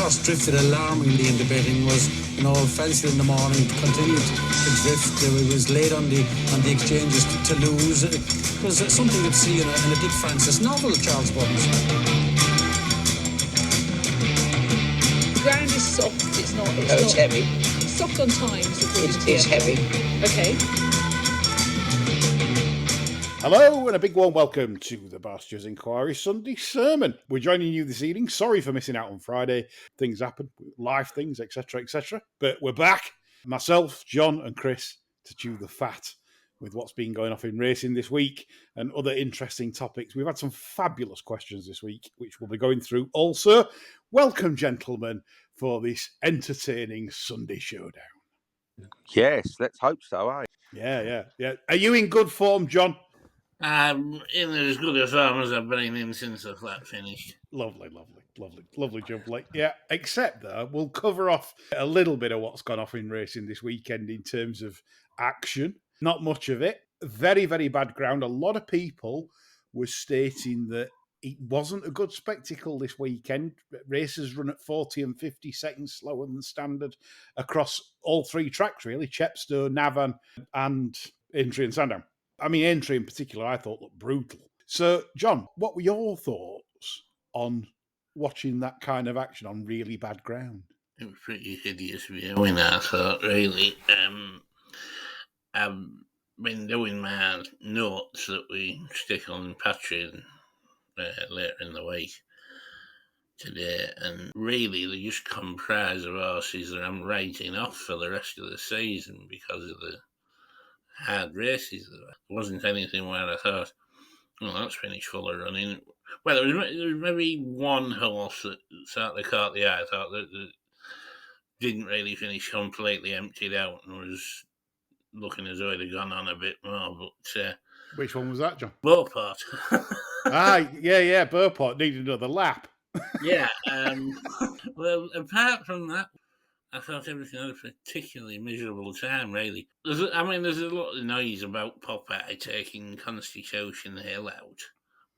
horse drifted alarmingly in the betting was, Felsted in the morning continued to drift. It was late on the exchanges to lose. It was something you'd see in a Dick Francis novel, Charles Buttons. The ground is soft. It's not. It's heavy. It's soft on times. It's heavy. Okay. Hello and a big warm welcome to the Barstewards Inquiry Sunday Sermon. We're joining you this evening. Sorry for missing out on Friday. Things happen, live things, etc., etc. But we're back. Myself, John and Chris to chew the fat with what's been going off in racing this week and other interesting topics. We've had some fabulous questions this week, which we'll be going through. Also, welcome, gentlemen, for this entertaining Sunday showdown. Yes, let's hope so, eh? Yeah. Are you in good form, John? I'm in as good a form as I've been in since the flat finished. Lovely, jubbly. Yeah, except though, we'll cover off a little bit of what's gone off in racing this weekend in terms of action. Not much of it. Very, very bad ground. A lot of people were stating that it wasn't a good spectacle this weekend. Races run at 40 and 50 seconds slower than standard across all three tracks, really. Chepstow, Navan and Aintree and Sandown. I mean, Aintree in particular, I thought looked brutal. So, John, what were your thoughts on watching that kind of action on really bad ground? It was pretty hideous viewing, I thought, really. I've been doing my notes that we stick on Patreon later in the week today, and really they just comprise of horses that I'm writing off for the rest of the season because of the hard races. There wasn't anything where I thought, that's finished full of running. Well, there was maybe one horse that certainly caught the eye. I thought that didn't really finish completely emptied out and was looking as though it had gone on a bit more. But which one was that, John? Beauport. Yeah, Beauport needed another lap. Yeah. Well, apart from that, I thought everything had a particularly miserable time, really. There's a lot of noise about Popeye taking Constitution Hill out.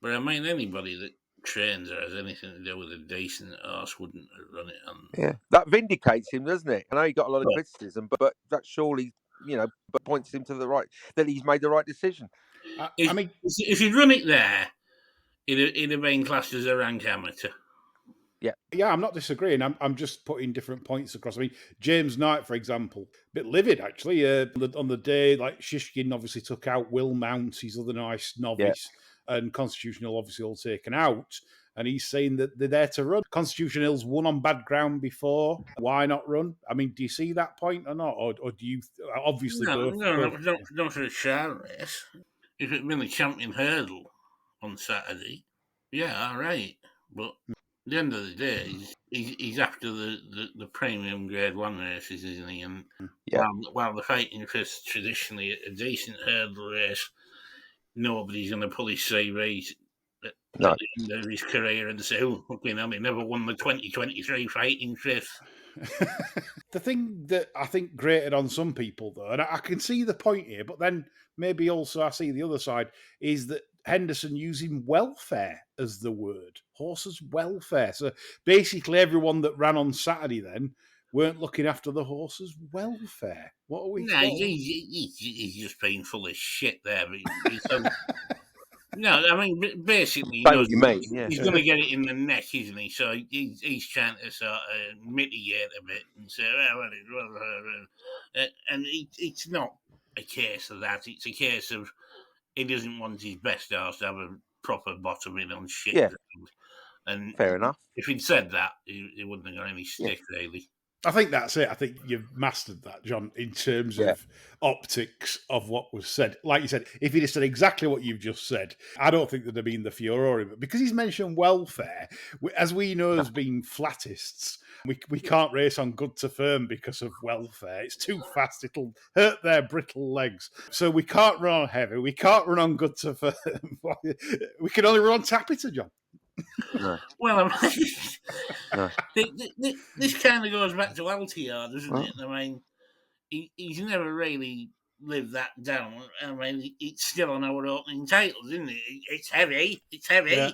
But I mean, anybody that trains or has anything to do with a decent horse wouldn't have run it on. Yeah, that vindicates him, doesn't it? I know he got a lot of criticism, but that surely, points him to the right, that he's made the right decision. If he'd run it there, he'd have been classed as a rank amateur. Yeah, I'm not disagreeing. I'm just putting different points across. I mean, James Knight, for example, a bit livid, actually. On the day, like, Shishkin obviously took out Will Mount, his other nice novice, and Constitution Hill obviously all taken out. And he's saying that they're there to run. Constitution Hill's won on bad ground before. Why not run? I mean, do you see that point or not? Or do you obviously... Not for a share race. If it had been a champion hurdle on Saturday, yeah, all right. But... at the end of the day, he's after the premium grade 1 races, isn't he? And while the Fighting Fist traditionally a decent hurdle race, nobody's going to pull his CV at the end of his career and say, he never won the 2023 Fighting Fist. The thing that I think grated on some people, though, and I can see the point here, but then maybe also I see the other side, is that Henderson using welfare as the word. Horses' welfare. So basically everyone that ran on Saturday then weren't looking after the horses' welfare. What are we... No, he's just being full of shit there. No, I mean, basically, he's going to get it in the neck, isn't he? So he's trying to sort of mitigate a bit and say, and it's not a case of that. It's a case of he doesn't want his best horse to have a proper bottoming on shit. Yeah. And fair enough. If he'd said that, he wouldn't have got any stick, really. I think that's it. I think you've mastered that, John, in terms of optics of what was said. Like you said, if he'd have said exactly what you've just said, I don't think there'd have been the furore. But because he's mentioned welfare, as we know as being flattists, we can't race on good to firm because of welfare. It's too fast. It'll hurt their brittle legs. So we can't run on heavy. We can't run on good to firm. We can only run on tappeta, John. No. Well, this kind of goes back to Altiard, doesn't it? I mean, he's never really lived that down. I mean, it's still on our opening titles, isn't it? It's heavy. Yeah.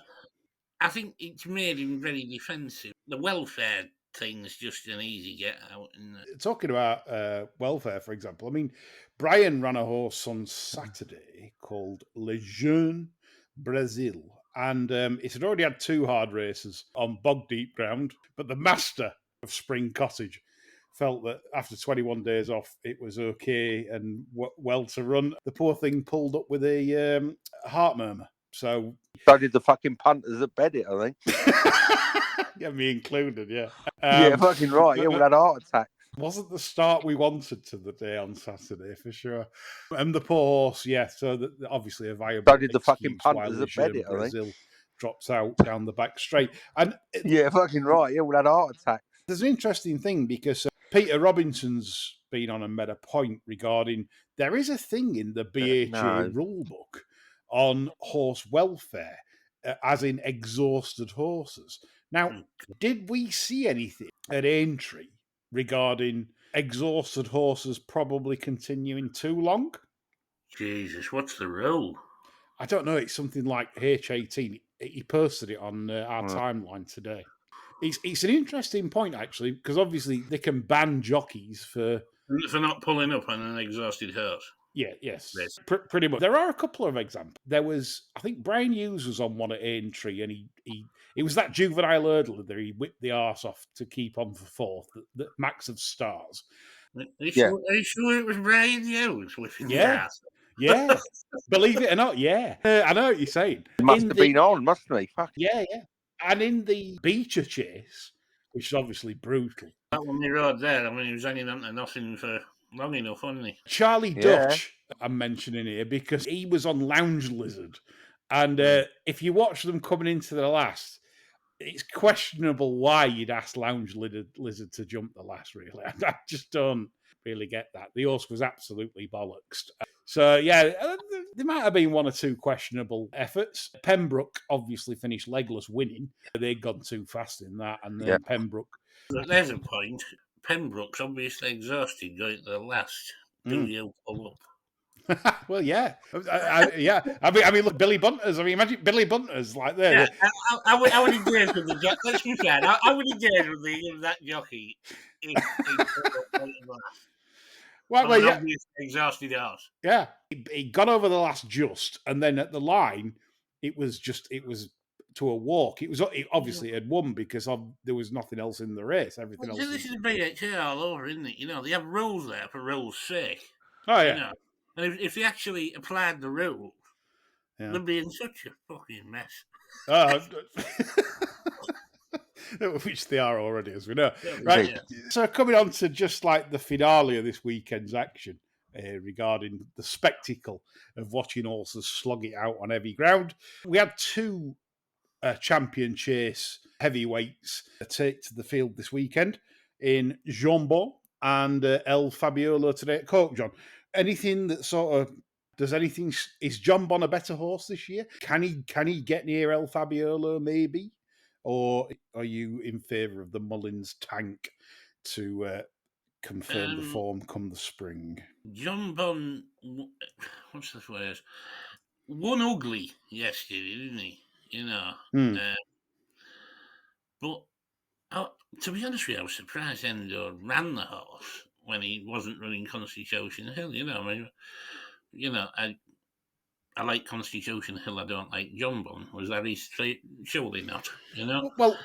I think it's made him very defensive. The welfare thing's just an easy get out. And talking about welfare, for example, I mean, Brian ran a horse on Saturday called Le Jeune Brazil, and it had already had 2 hard races on bog deep ground, but the master of Spring Cottage felt that after 21 days off, it was okay and well to run. The poor thing pulled up with a heart murmur. So did the fucking punters at Beddit, I think. Yeah, me included, yeah. Yeah, fucking right. Yeah, all had heart attacks. Wasn't the start we wanted to the day on Saturday, for sure. And the poor horse, yeah, so obviously a viable So did the fucking excuse why punters at Lejeune Beddit, I think. Brazil drops out down the back straight. And Yeah, fucking right. Yeah, all had heart attacks. there's an interesting thing because Peter Robinson's been on and made a point regarding there is a thing in the BHA rulebook on horse welfare, as in exhausted horses. Now, did we see anything at Aintree regarding exhausted horses probably continuing too long? Jesus, what's the rule? I don't know. It's something like H18. He posted it on our timeline today. It's an interesting point, actually, because obviously they can ban jockeys for not pulling up on an exhausted horse. Yeah, yes. Pretty much. There are a couple of examples. There was, I think Brian Hughes was on one at Aintree, and he was that juvenile hurdler that he whipped the arse off to keep on for 4th, the Max of Stars. Are you sure it was Brian Hughes whipping the arse? Yeah. Believe it or not, yeah. I know what you're saying. He must have been on, mustn't he? Fuck. Yeah. And in the Beecher chase, which is obviously brutal. That one he rode there, I mean, he was hanging on to nothing for long enough, wasn't he? Charlie Dutch, I'm mentioning here, because he was on Lounge Lizard. And if you watch them coming into the last, it's questionable why you'd ask Lounge Lizard to jump the last, really. I just don't really get that. The horse was absolutely bollocksed. So, yeah, there might have been 1 or 2 questionable efforts. Pembroke obviously finished legless winning. They'd gone too fast in that, and then Pembroke... There's a point. Pembroke's obviously exhausted going to the last. Do you pull up? Well, yeah. I mean, look, Billy Bunters. I mean, imagine Billy Bunters like there. Yeah, I would engage with the jockey. Let's be fair. I would engage with that jockey if he pulled up. Well, obviously exhausted horse. Yeah, he got over the last just, and then at the line, it was to a walk. Obviously it had won because there was nothing else in the race. Everything else. This is BHA all over, isn't it? You know, they have rules there for rules' sake. Oh yeah. You know? And if they actually applied the rules, they'd be in such a fucking mess. Which they are already, as we know. Right. Yeah. So coming on to just like the finale of this weekend's action, regarding the spectacle of watching horses slog it out on heavy ground, we had 2 champion chase heavyweights take to the field this weekend in Jambon and El Fabiolo today at Coke, John. Anything that sort of is Jambon a better horse this year? Can he get near El Fabiolo maybe? Or are you in favour of the Mullins tank to confirm the form come the spring? Jambon, what's the phrase? Won ugly yesterday, didn't he? You know. But to be honest with you, I was surprised Endo ran the horse when he wasn't running Constitution Hill. You know, I mean, you know, I like Constitution Hill. I don't like Jambon. Was that his straight? Surely not. You know. Well,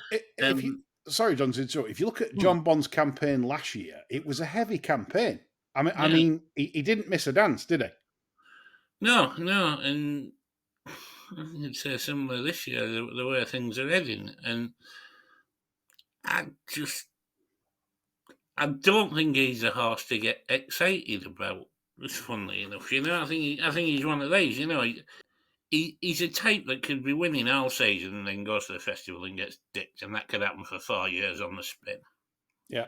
sorry, John, to if you look at Jambon's campaign last year, it was a heavy campaign. I mean, he didn't miss a dance, did he? No, and I think I'd say similar this year, the way things are heading, and I don't think he's a horse to get excited about. Just funnily enough, you know, I think he's one of these. You know, he's a type that could be winning all season and then goes to the festival and gets dicked, and that could happen for 4 years on the spin. Yeah,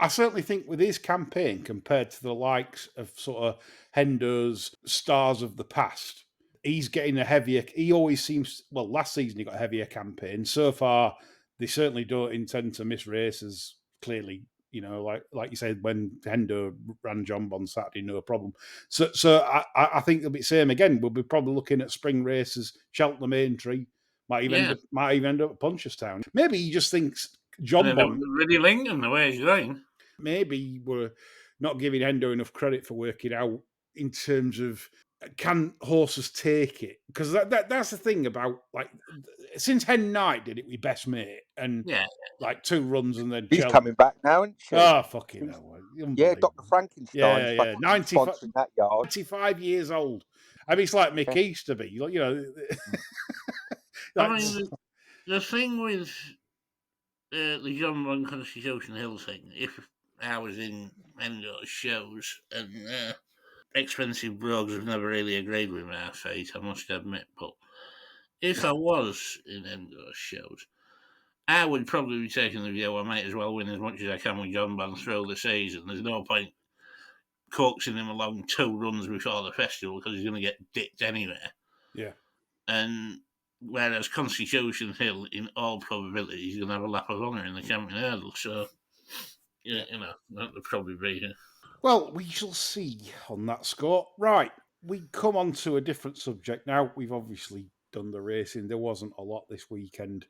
I certainly think with his campaign compared to the likes of sort of Hendo's stars of the past, he's getting a heavier. He always seems last season he got a heavier campaign. So far, they certainly don't intend to miss races. Clearly. You know, like you said, when Hendo ran Jambon Saturday, no problem. So I think it'll be the same again. We'll be probably looking at spring races, Cheltenham Aintree, might even end up at Punchestown. Maybe he just thinks John Bond. Really Lincoln, the way he's going. Maybe we're not giving Endo enough credit for working out in terms of can horses take it? Because that's the thing about, like, since Hen Knight did it with Best Mate and like 2 runs and then He's coming back now, isn't she? Oh, fucking hell. Yeah, Dr. Frankenstein's Yeah. 95, sponsoring that yard. 95 years old. I mean, it's like Mick Easterby, you know. I mean, the thing with the John Bond Constitution Hill thing, if I was in Endo's shows, and expensive brogues have never really agreed with my fate, I must admit, but if I was in Endo's shows, I would probably be taking the view I might as well win as much as I can with John Bond through the season. There's no point coaxing him along 2 runs before the festival because he's going to get dicked anyway. Yeah. And whereas Constitution Hill, in all probability, he's going to have a lap of honour in the champion hurdle. So, yeah, you know, that would probably be it. Well, we shall see on that score. Right, we come on to a different subject now. We've obviously done the racing. There wasn't a lot this weekend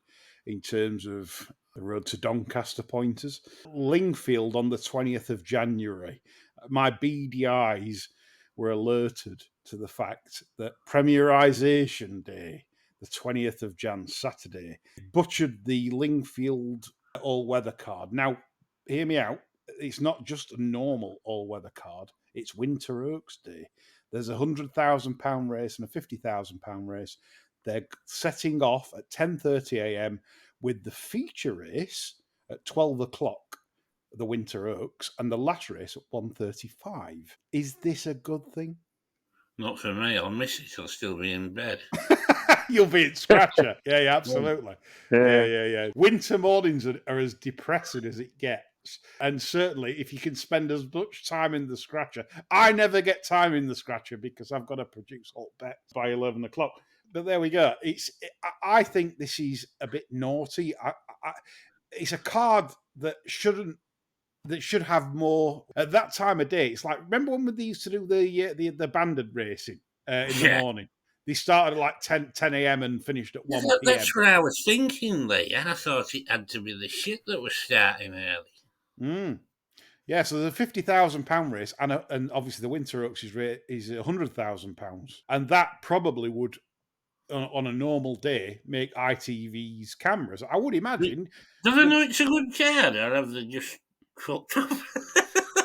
in terms of the Road to Doncaster pointers. Lingfield on the 20th of January. My beady eyes were alerted to the fact that Premierisation Day, the 20th of Jan, Saturday, butchered the Lingfield all-weather card. Now, hear me out. It's not just a normal all-weather card. It's Winter Oaks Day. There's a £100,000 race and a £50,000 race. They're setting off at 10:30 a.m. with the feature race at 12 o'clock, the Winter Oaks, and the last race at 1:35. Is this a good thing? Not for me. I'll miss it. I'll still be in bed. You'll be in Scratcher. Yeah, absolutely. Yeah. Winter mornings are as depressing as it gets. And certainly, if you can spend as much time in the Scratcher, I never get time in the Scratcher because I've got to produce hot bets by 11 o'clock. But there we go. I think this is a bit naughty. It's a card that should have more at that time of day. It's like, remember when they used to do the banded racing in the morning? They started at like 10 a.m. and finished at 1 p.m. That's what I was thinking, Lee. I thought it had to be the shit that was starting early. Yeah, so there's a £50,000 race, and obviously the Winter Oaks is £100,000, and that probably would, on a normal day, make ITV's cameras. I would imagine. Do they know it's a good card, or have they just fucked up?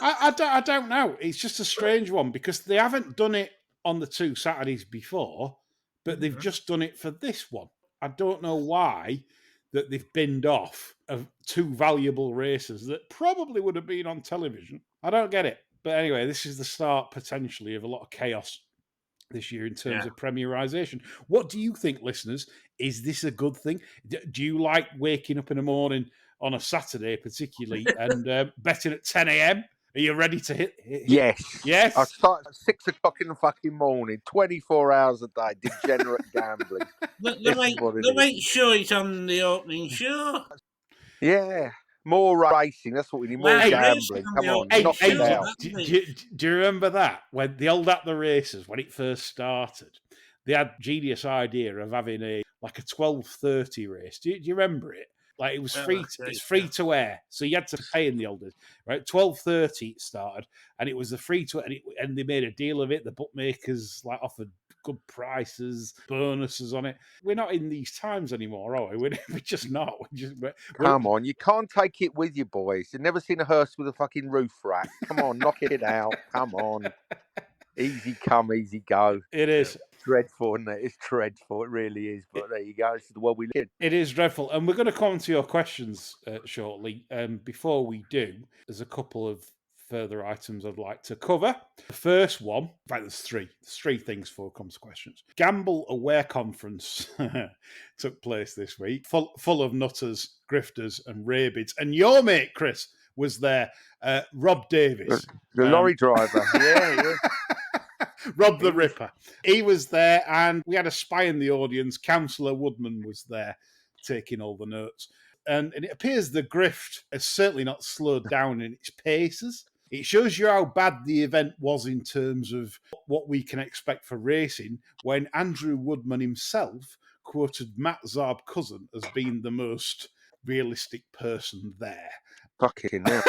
I don't know. It's just a strange one because they haven't done it on the 2 Saturdays before, but they've just done it for this one. I don't know why that they've binned off of 2 valuable races that probably would have been on television. I don't get it. But anyway, this is the start potentially of a lot of chaos this year in terms of Premierisation. What do you think, listeners? Is this a good thing? Do you like waking up in the morning on a Saturday particularly and betting at 10 a.m.? Are you ready to hit? Yes. I start at 6 o'clock in the fucking morning, 24 hours a day, degenerate gambling. They make sure it's on the opening show. Yeah. More racing. That's what we need. More gambling. Come on. Knock it out. Do you remember that? When the old At the Races, when it first started, they had genius idea of having a 12:30 race. Do you remember it? Like it was free. It's free to air, so you had to pay in the old days, right? 12:30 it started, and it was the free to, and they made a deal of it. The bookmakers offered good prices, bonuses on it. We're not in these times anymore, are we? We're just not. Come on, you can't take it with you, boys. You've never seen a hearse with a fucking roof rack. Come on, knock it out. Come on. Easy come, easy go. It is. Dreadful, isn't it? It's dreadful. It really is. But there you go. This is the world we live in. It is dreadful. And we're going to come to your questions shortly. Before we do, there's a couple of further items I'd like to cover. The first one, in fact, there's 3. There's 3 things before it comes to questions. Gamble Aware Conference took place this week, full of nutters, grifters, and rabids. And your mate, Chris, was there. Rob Davis. The lorry driver. Yeah. Rob the Ripper. He was there, and we had a spy in the audience. Councillor Woodman was there taking all the notes. And it appears the grift has certainly not slowed down in its paces. It shows you how bad the event was in terms of what we can expect for racing when Andrew Woodman himself quoted Matt Zarb Cousin as being the most realistic person there. Fucking hell.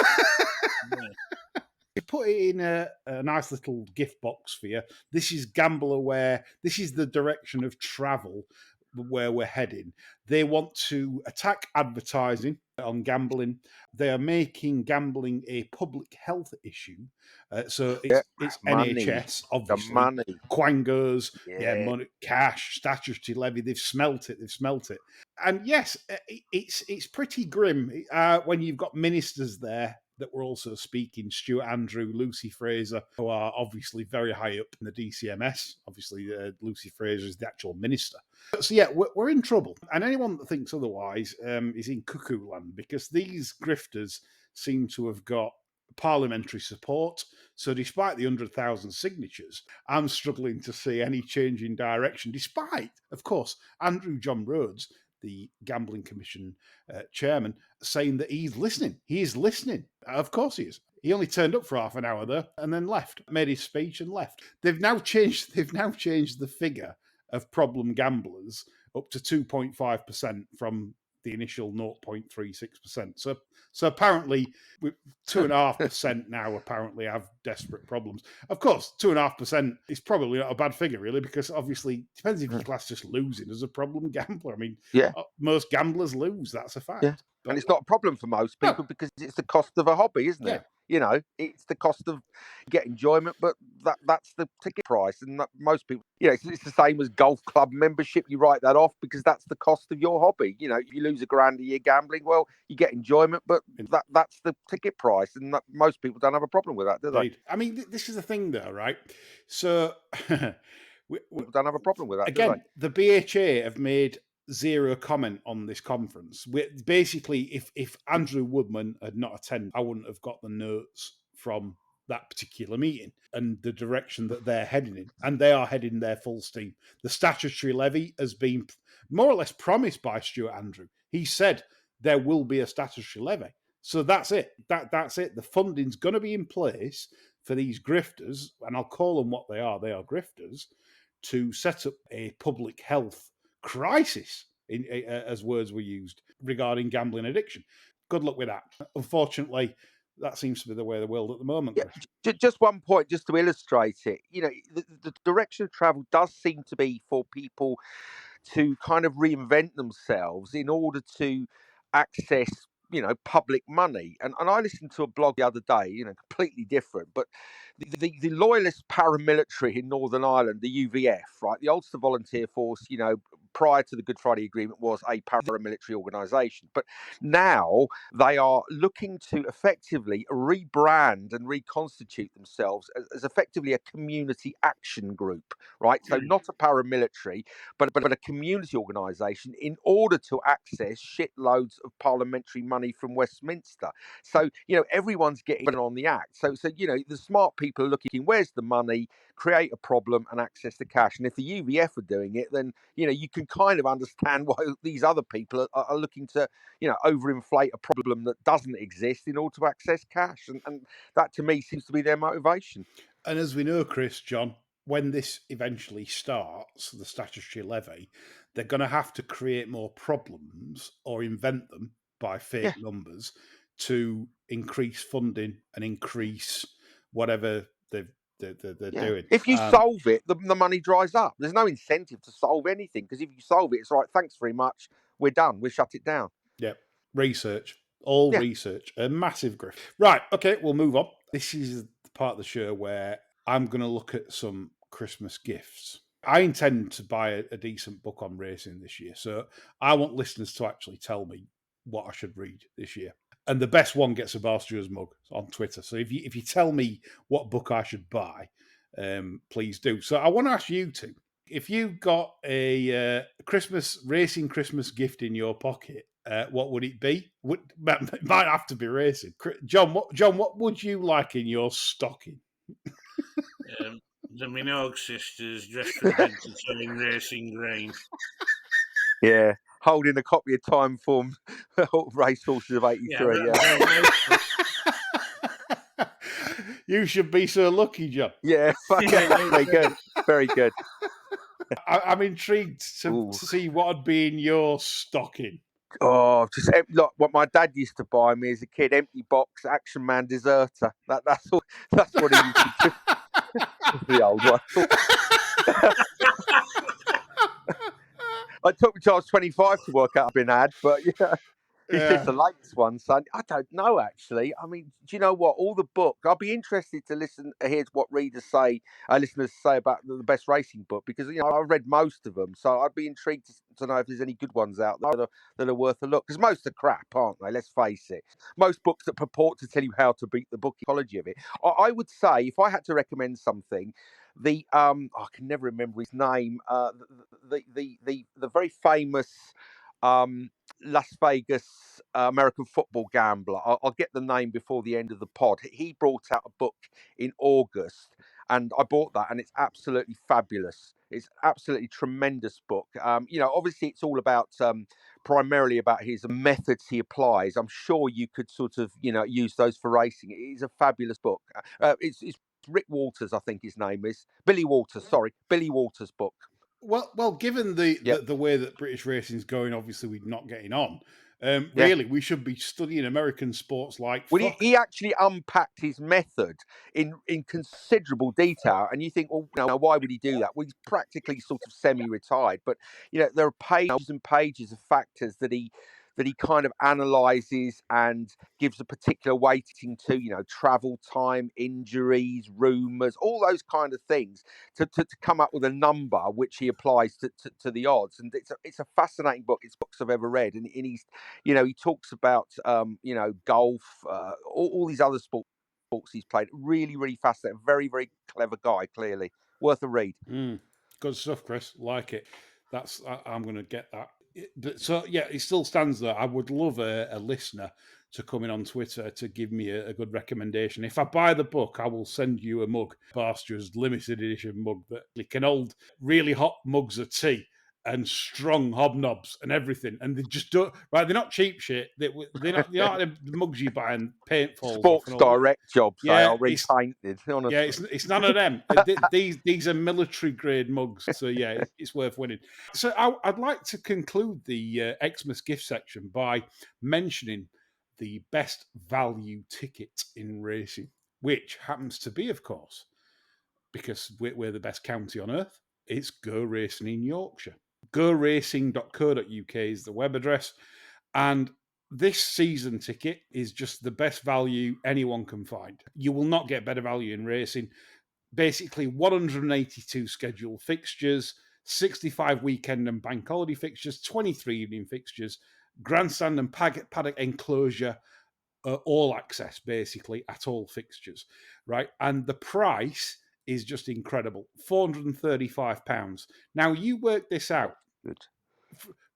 They put it in a nice little gift box for you. This is Gamble Aware. This is the direction of travel where we're heading. They want to attack advertising on gambling. They are making gambling a public health issue. So it's money. NHS, obviously. The money. Quangos, Yeah. money, cash, statutory levy. They've smelt it. And yes, it's pretty grim when you've got ministers there that were also speaking. Stuart Andrew, Lucy Fraser, who are obviously very high up in the DCMS. Obviously, Lucy Fraser is the actual minister. So yeah, we're in trouble. And anyone that thinks otherwise is in cuckoo land, because these grifters seem to have got parliamentary support. So despite the 100,000 signatures, I'm struggling to see any change in direction, despite, of course, Andrew John Rhodes, the Gambling Commission chairman, saying that he's listening. He is listening. Of course he is. He only turned up for half an hour there and then left, made his speech and left. They've now changed the figure of problem gamblers up to 2.5% from the initial 0.36%. So apparently, 2.5% now apparently have desperate problems. Of course, 2.5% is probably not a bad figure, really, because obviously it depends if you class just losing as a problem gambler. I mean, most gamblers lose. That's a fact. Yeah. And it's not a problem for most people because it's the cost of a hobby, isn't it? You know, it's the cost of get enjoyment, but that's the ticket price. And most people, it's the same as golf club membership. You write that off because that's the cost of your hobby. You know, if you lose $1,000 a year gambling, well, you get enjoyment, but that's the ticket price. And most people don't have a problem with that, do they? I mean, this is the thing, though, right? So we don't have a problem with that, again, the BHA have made zero comment on this conference. Basically, if Andrew Woodman had not attended, I wouldn't have got the notes from that particular meeting and the direction that they're heading in. And they are heading there full steam. The statutory levy has been more or less promised by Stuart Andrew. He said there will be a statutory levy. So that's it. That's it. The funding's going to be in place for these grifters, and I'll call them what they are. They are grifters, to set up a public health crisis, as words were used, regarding gambling addiction. Good luck with that. Unfortunately, that seems to be the way of the world at the moment. Yeah, just one point, just to illustrate it. The direction of travel does seem to be for people to kind of reinvent themselves in order to access public money. And I listened to a blog the other day, completely different, but the loyalist paramilitary in Northern Ireland, the UVF, right, the Ulster Volunteer Force, prior to the Good Friday Agreement was a paramilitary organisation. But now they are looking to effectively rebrand and reconstitute themselves as effectively a community action group, right? So not a paramilitary, but a community organisation in order to access shitloads of parliamentary money from Westminster. So, everyone's getting on the act. So the smart people are looking, where's the money, create a problem and access the cash. And if the UVF are doing it, then, you can kind of understand why these other people are looking to, overinflate a problem that doesn't exist in order to access cash. And that, to me, seems to be their motivation. And as we know, Chris, John, when this eventually starts, the statutory levy, they're going to have to create more problems or invent them by fake numbers to increase funding and increase whatever they're doing. If you solve it, the money dries up. There's no incentive to solve anything, because if you solve it, it's right, thanks very much, we're done, we shut it down. Yeah, research, research, a massive grift. Right, okay, we'll move on. This is the part of the show where I'm going to look at some Christmas gifts. I intend to buy a decent book on racing this year, so I want listeners to actually tell me what I should read this year. And the best one gets a Barstewards mug on Twitter. So if you tell me what book I should buy, please do. So I want to ask you two, if you got a racing Christmas gift in your pocket, what would it be? It might have to be racing. John, what would you like in your stocking? The Minogue sisters dressed from head to toe in racing green. Yeah, holding a copy of Time Form Racehorses of '83. You should be so lucky, John. Yeah, very good, very good. I'm intrigued to see what would be in your stocking. Just like what my dad used to buy me as a kid: empty box, Action Man Deserter. That's all. That's what he used to do. The old one. I took me till I was 25 to work out I've been had, but yeah. It's just the latest one, son. I don't know, actually. I mean, do you know what? All the book. I'll be interested to hear what readers say, listeners say about the best racing book, because I've read most of them, so I'd be intrigued to know if there's any good ones out there that are worth a look. Because most are crap, aren't they? Let's face it. Most books that purport to tell you how to beat the book ecology of it. I would say, if I had to recommend something, I can never remember his name. The very famous. Las Vegas American football gambler. I'll get the name before the end of the pod. He brought out a book in August, and I bought that, and it's absolutely fabulous. It's absolutely tremendous book. Obviously it's all about primarily about his methods he applies. I'm sure you could sort of use those for racing. It is a fabulous book. It's Rick Walters, I think his name is Billy Walters. Sorry, Billy Walters' book. Well, given the way that British racing is going, obviously we're not getting on. Really, we should be studying American sports like. Well, he actually unpacked his method in considerable detail, and you think, well, why would he do that? Well, he's practically sort of semi-retired, but there are pages and pages of factors that he kind of analyzes and gives a particular weighting to, travel time, injuries, rumours, all those kind of things to come up with a number which he applies to the odds. And it's a fascinating book. It's books I've ever read. And he's, he talks about, golf, all these other sports he's played. Really, really fascinating. Very, very clever guy, clearly. Worth a read. Good stuff, Chris. Like it. I'm going to get that. But so yeah, it still stands there. I would love a listener to come in on Twitter to give me a good recommendation. If I buy the book, I will send you a mug, Barstewards limited edition mug that can hold really hot mugs of tea and strong hobnobs and everything. And they just don't, right? They're not cheap shit. They're not the mugs you buy and paint falls Sports off. Direct jobs, they are repainted. Honestly. Yeah, it's none of them. These are military grade mugs. So yeah, it's worth winning. So I'd like to conclude the Xmas gift section by mentioning the best value ticket in racing, which happens to be, of course, because we're the best county on earth, it's Go Racing in Yorkshire. GoRacing.co.uk is the web address. And this season ticket is just the best value anyone can find. You will not get better value in racing. Basically, 182 scheduled fixtures, 65 weekend and bank holiday fixtures, 23 evening fixtures, grandstand and paddock enclosure, all access, basically, at all fixtures, right? And the price is just incredible, £435. Now, you work this out,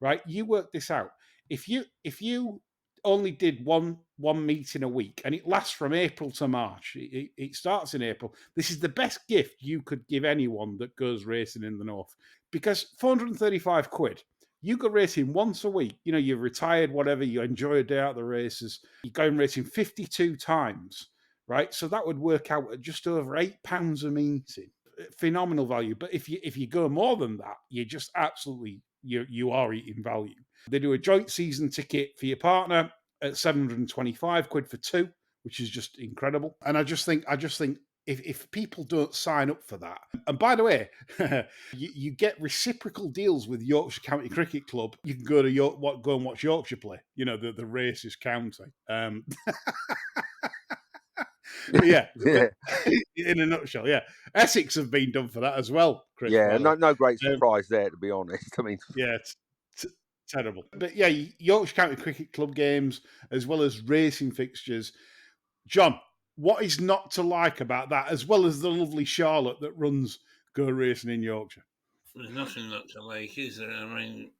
right? You work this out. If you only did one meeting a week, and it lasts from April to March, it starts in April, this is the best gift you could give anyone that goes racing in the north, because 435 quid, you go racing once a week. You're retired, whatever, you enjoy a day out of the races, you're going racing 52 times, right? So that would work out at just over £8 a meeting. Phenomenal value. But if you go more than that, you just absolutely, you are eating value. They do a joint season ticket for your partner at 725 quid for two, which is just incredible. And I just think if people don't sign up for that, and by the way, you get reciprocal deals with Yorkshire County Cricket Club. You can go and watch Yorkshire play. The racist county. Yeah. In a nutshell, yeah. Essex have been done for that as well, Chris. Yeah, no great surprise there, to be honest. I mean, yeah, it's terrible. But yeah, Yorkshire County Cricket Club games as well as racing fixtures. John, what is not to like about that, as well as the lovely Charlotte that runs Go Racing in Yorkshire? There's nothing not to like, is there? I mean,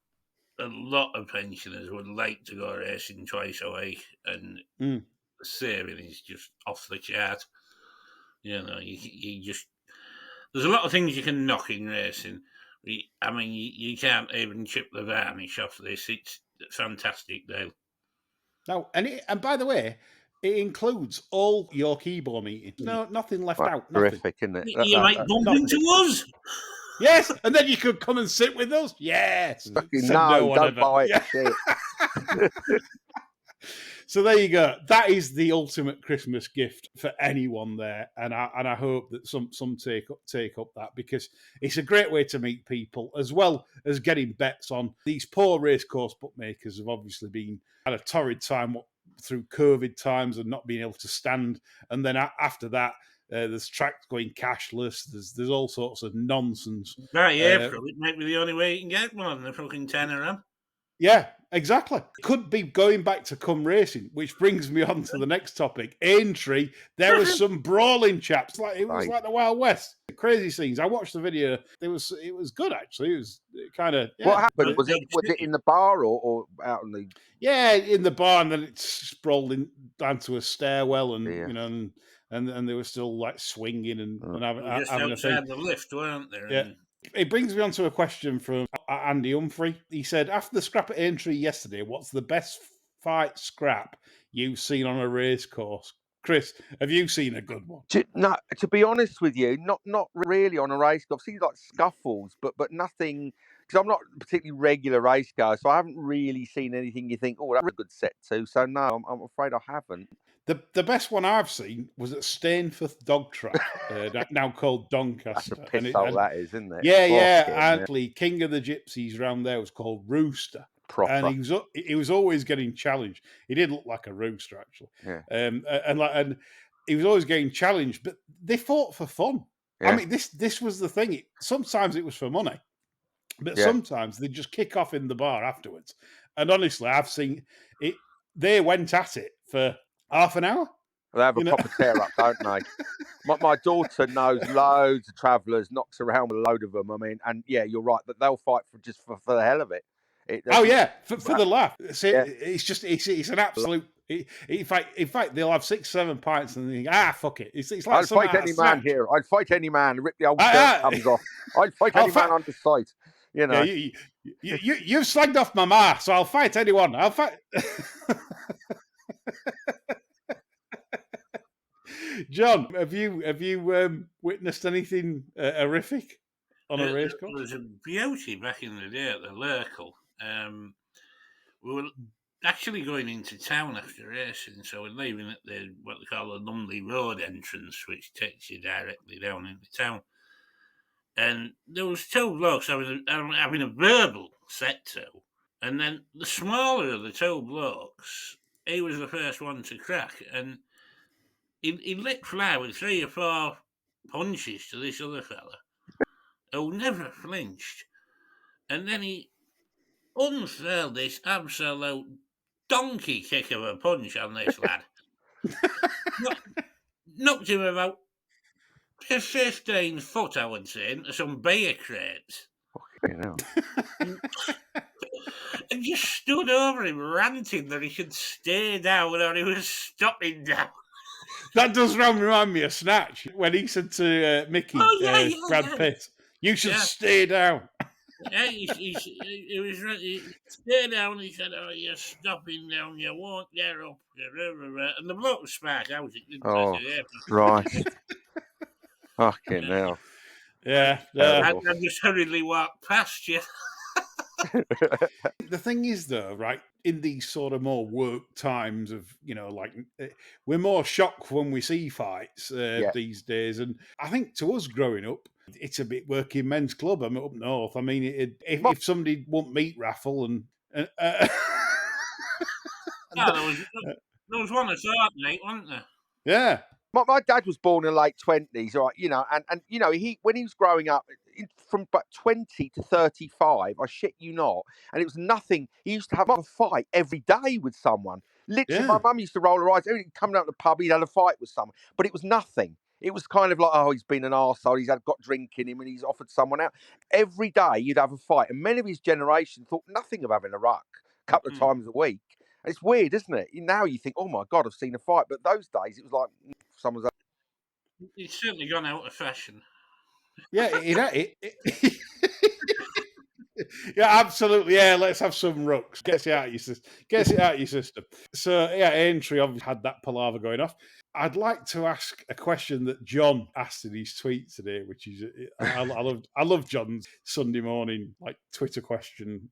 a lot of pensioners would like to go racing twice a week, and the saving is just off the chart. You just, there's a lot of things you can knock in racing. I mean, you can't even chip the varnish off this. It's a fantastic deal. No, and by the way, it includes all your keyboard meetings. No, nothing left out. Nothing. Terrific, isn't it? You might bump into us. Yes, and then you could come and sit with us. Yes. No, don't buy it. Shit. So there you go. That is the ultimate Christmas gift for anyone there, and I hope that some take up that, because it's a great way to meet people as well as getting bets on. These poor racecourse bookmakers have obviously been at a torrid time through COVID times and not being able to stand, and then after that. There's tracks going cashless. There's all sorts of nonsense. By April, it might be the only way you can get one on the fucking tenner. Yeah, exactly. Could be going back to come racing, which brings me on to the next topic. Aintree, there was some brawling chaps. It was like the Wild West. Crazy scenes. I watched the video. It was good, actually. It was kind of... Yeah. What happened? Was it in the bar or out in the... Yeah, in the bar, and then it sprawled down to a stairwell, and Yeah. you know, and they were still like swinging and having Just a thing. outside the lift, weren't there? Yeah. It brings me on to a question from Andy Humphrey. He said, after the scrap at Aintree yesterday, what's the best fight scrap you've seen on a race course? Chris, have you seen a good one? No, to be honest with you, not really on a race course. I've seen like scuffles, but nothing, because I'm not a particularly regular race goer, so I haven't really seen anything you think, oh, that's a good set too. So no, I'm afraid I haven't. The best one I've seen was at Stainforth Dog Track, now called Doncaster. That's a piss hole, that is, isn't it? Yeah. Actually, King of the Gypsies round there was called Rooster. Proper. And he was always getting challenged. He did look like a rooster, actually. Yeah. And he was always getting challenged, but they fought for fun. Yeah. I mean, this was the thing. Sometimes it was for money, but sometimes they'd just kick off in the bar afterwards. And honestly, I've seen it. They went at it for half an hour. They have a proper tear up, don't they? My daughter knows loads of travellers, knocks around with a load of them. I mean, and yeah, you're right, that they'll fight for the hell of it. For the laugh. It's just it's an absolute. In fact, they'll have 6-7 pints and they think, fuck it. It's like I'd fight any man here. I'd fight any man. Rip the old shirt comes off. I'd fight any man on the site. You know, you've slagged off my ma, so I'll fight anyone. I'll fight. John, have you witnessed anything horrific on a race course? There was a beauty back in the day at the Lurkle. We were actually going into town after racing, so we're leaving at what they call the Lumley Road entrance, which takes you directly down into town. And there was two blokes having a verbal set to, and then the smaller of the two blokes, he was the first one to crack, and he lit fly with 3 or 4 punches to this other fella, who never flinched, and then he unfurled this absolute donkey kick of a punch on this lad. Knocked him about 15 foot, I would say, into some beer crates. And just stood over him ranting that he should stay down or he was stopping down. That does remind me of Snatch, when he said to Mickey, Brad Pitt, you should stay down. Yeah, he was ready. Stay down. He said, "Oh, you're stopping down. You won't get up." And the bloke was sparked out. Right. Fucking hell. Yeah. I just hurriedly walked past you. The thing is, though, right, in these sort of more work times of, we're more shocked when we see fights these days. And I think to us growing up, it's a bit working men's club. I'm up north. I mean, if somebody won't meat raffle and there was one at Salt, mate, wasn't there? Yeah. My dad was born in the late 20s, right? And when he was growing up, from about 20 to 35, I shit you not, and it was nothing. He used to have a fight every day with someone. Literally, my mum used to roll her eyes. He'd come down to the pub, he'd had a fight with someone, but it was nothing. It was kind of like, oh, he's been an arsehole, he's got drink in him, and he's offered someone out. Every day you'd have a fight, and many of his generation thought nothing of having a ruck a couple of times a week. And it's weird, isn't it? Now you think, oh my God, I've seen a fight, but those days it was like someone's. It's certainly gone out of fashion. Yeah, yeah, absolutely. Yeah, let's have some rucks. Gets it out of your system. So yeah, Aintree obviously had that palaver going off. I'd like to ask a question that John asked in his tweet today, which is I love John's Sunday morning Twitter question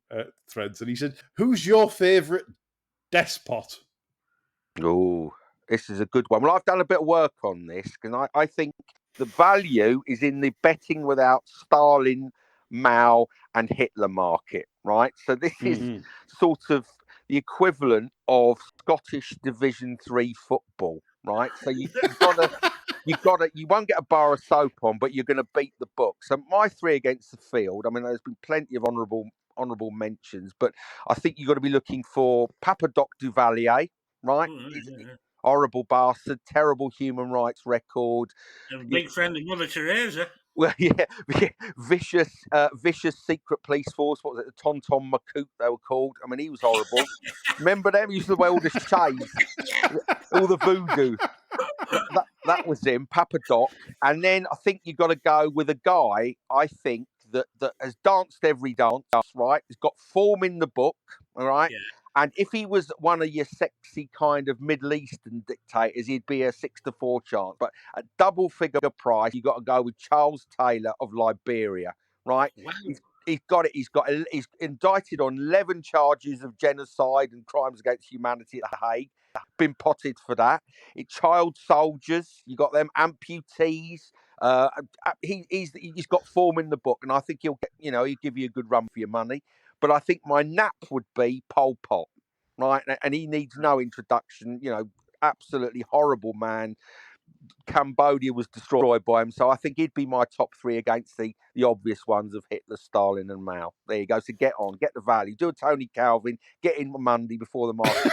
threads, and he said, "Who's your favourite Despot. Oh, this is a good one. Well, I've done a bit of work on this, and I think the value is in the betting without Stalin, Mao, and Hitler market, right? So this is sort of the equivalent of Scottish Division 3 football, right? So you won't get a bar of soap on, but you're going to beat the book. So my three against the field. I mean, there's been plenty of honourable mentions, but I think you've got to be looking for Papa Doc Duvalier, right? He's a horrible bastard, terrible human rights record. A big friend of Mother Teresa. Well, yeah, vicious secret police force. What was it? The Tonton Macoute, they were called. I mean, he was horrible. Remember them? He used to wear all the shades, all the voodoo. That was him, Papa Doc. And then I think you've got to go with a guy, I think, that has danced every dance, right? He's got form in the book, all right? Yeah. And if he was one of your sexy kind of Middle Eastern dictators, he'd be a 6-4 chance. But at double figure price, you've got to go with Charles Taylor of Liberia, right? Wow. He's indicted on 11 charges of genocide and crimes against humanity at The Hague. Been potted for that. Child soldiers, you got them amputees. He's got form in the book, and I think he'll give you a good run for your money. But I think my nap would be Pol Pot, right? And he needs no introduction. Absolutely horrible man. Cambodia was destroyed by him, so I think he'd be my top three against the obvious ones of Hitler, Stalin, and Mao. There you go. So get the value. Do a Tony Calvin. Get in Monday before the market.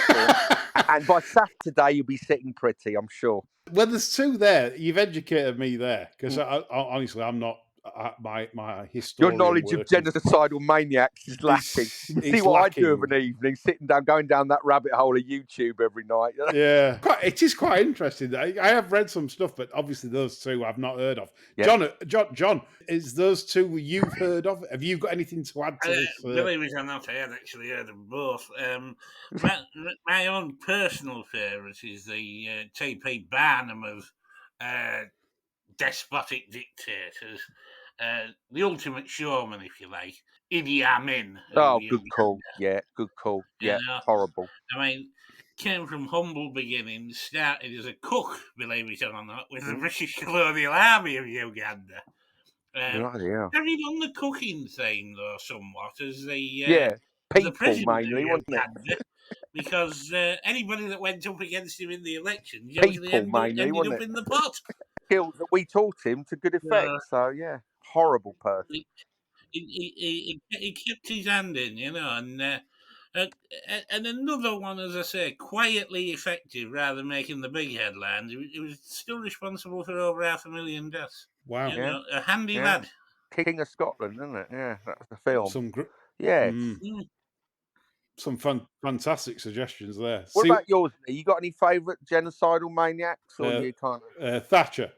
And by Saturday, you'll be sitting pretty, I'm sure. Well, there's two there. You've educated me there, because honestly, I'm not. My historian Your knowledge of genocidal maniacs is lacking. See what I do of an evening, sitting down, going down that rabbit hole of YouTube every night. Yeah, it is quite interesting. I have read some stuff, but obviously those two I've not heard of. Yeah. John, is those two you've heard of? Have you got anything to add to this? Believe it or not, I had actually heard of both. My own personal favourite is the T.P. Barnum of despotic dictators. The ultimate showman, if you like, Idi Amin. Oh, good call. Yeah, good call. Yeah, horrible. I mean, came from humble beginnings, started as a cook, believe it or not, with the British Colonial Army of Uganda. Carried on the cooking thing, though, somewhat, as the people mainly, wasn't it? Because anybody that went up against him in the election usually ended up in the pot. Skills that we taught him to good effect. So yeah, horrible person. He kept his hand in, and another one, as I say, quietly effective rather than making the big headlines. He was still responsible for over 500,000 deaths. Wow, a handy lad. King of Scotland, isn't it? Yeah, that's the film. Some fantastic suggestions there. What about yours, Lee? You got any favourite genocidal maniacs, or you kind of Thatcher?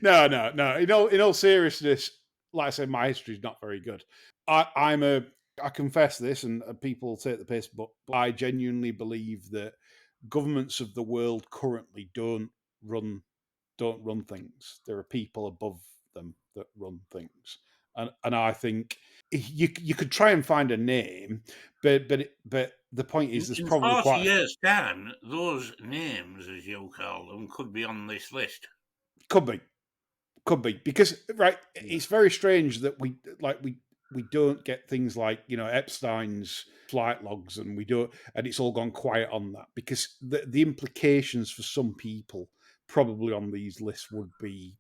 No. In all seriousness, like I said, my history is not very good. I confess this, and people take the piss, but I genuinely believe that governments of the world currently don't run things. There are people above them that run things, and I think you could try and find a name, but the point is, there's probably 40 years' time, those names, as you call them, could be on this list. Could be because it's very strange that we don't get things like Epstein's flight logs, and it's all gone quiet on that, because the implications for some people probably on these lists would be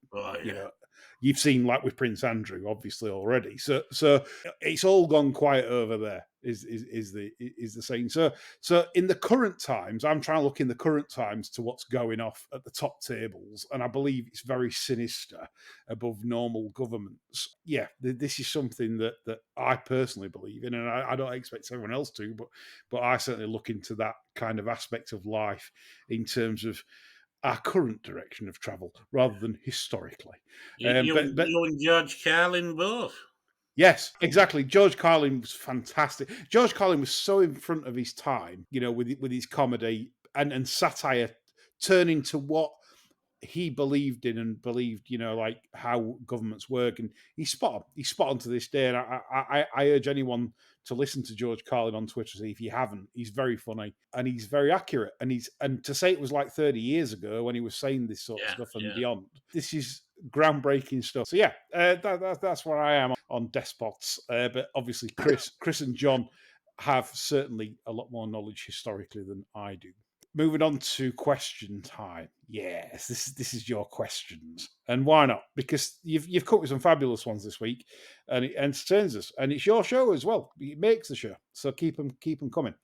you've seen, like with Prince Andrew, obviously already. So it's all gone quiet over there. Is the saying. So in the current times, I'm trying to look in the current times to what's going off at the top tables, and I believe it's very sinister above normal governments. Yeah, this is something that I personally believe in, and I don't expect everyone else to, but I certainly look into that kind of aspect of life in terms of our current direction of travel rather than historically. You and George Carlin both. Yes, exactly. George Carlin was fantastic. George Carlin was so in front of his time, with his comedy and satire, turning to what he believed in and believed, like how governments work, and he's spot on. He's spot on to this day. And I urge anyone to listen to George Carlin on Twitter. If you haven't, he's very funny and he's very accurate. And to say it was like 30 years ago when he was saying this sort of stuff and beyond, this is groundbreaking stuff. So yeah, that's where I am on despots. But obviously, Chris and John have certainly a lot more knowledge historically than I do. Moving on to question time. Yes, this is your questions, and why not? Because you've come with some fabulous ones this week, and it entertains us, and it's your show as well. It makes the show, so keep them coming.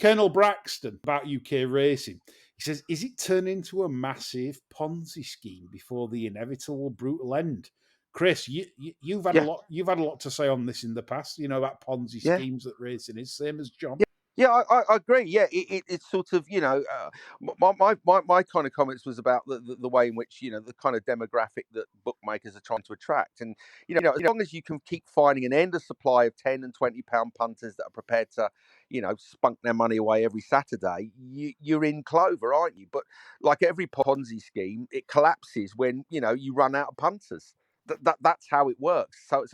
Colonel Braxton about UK racing. He says, "Is it turned into a massive Ponzi scheme before the inevitable brutal end?" Chris, you've had a lot. You've had a lot to say on this in the past. About Ponzi schemes that racing is. Same as John. Yeah, I agree. Yeah, it's sort of, my kind of comments was about the way in which, the kind of demographic that bookmakers are trying to attract. And, as long as you can keep finding an endless supply of 10 and 20 pound punters that are prepared to, spunk their money away every Saturday, you're in clover, aren't you? But like every Ponzi scheme, it collapses when, you run out of punters. That's how it works. So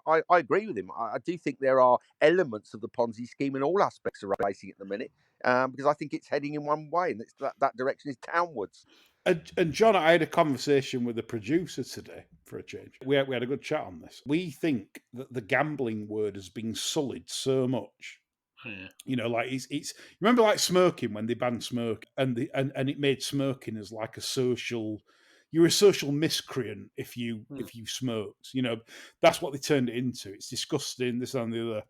I agree with him. I do think there are elements of the Ponzi scheme in all aspects of racing at the minute, because I think it's heading in one way, and that direction is downwards. And John, I had a conversation with the producer today for a change. We had a good chat on this. We think that the gambling word has been sullied so much. Yeah. Like it's remember like smoking when they banned smoke and it made smoking as like a social. You're a social miscreant if you smoked. That's what they turned it into. It's disgusting, this and the other.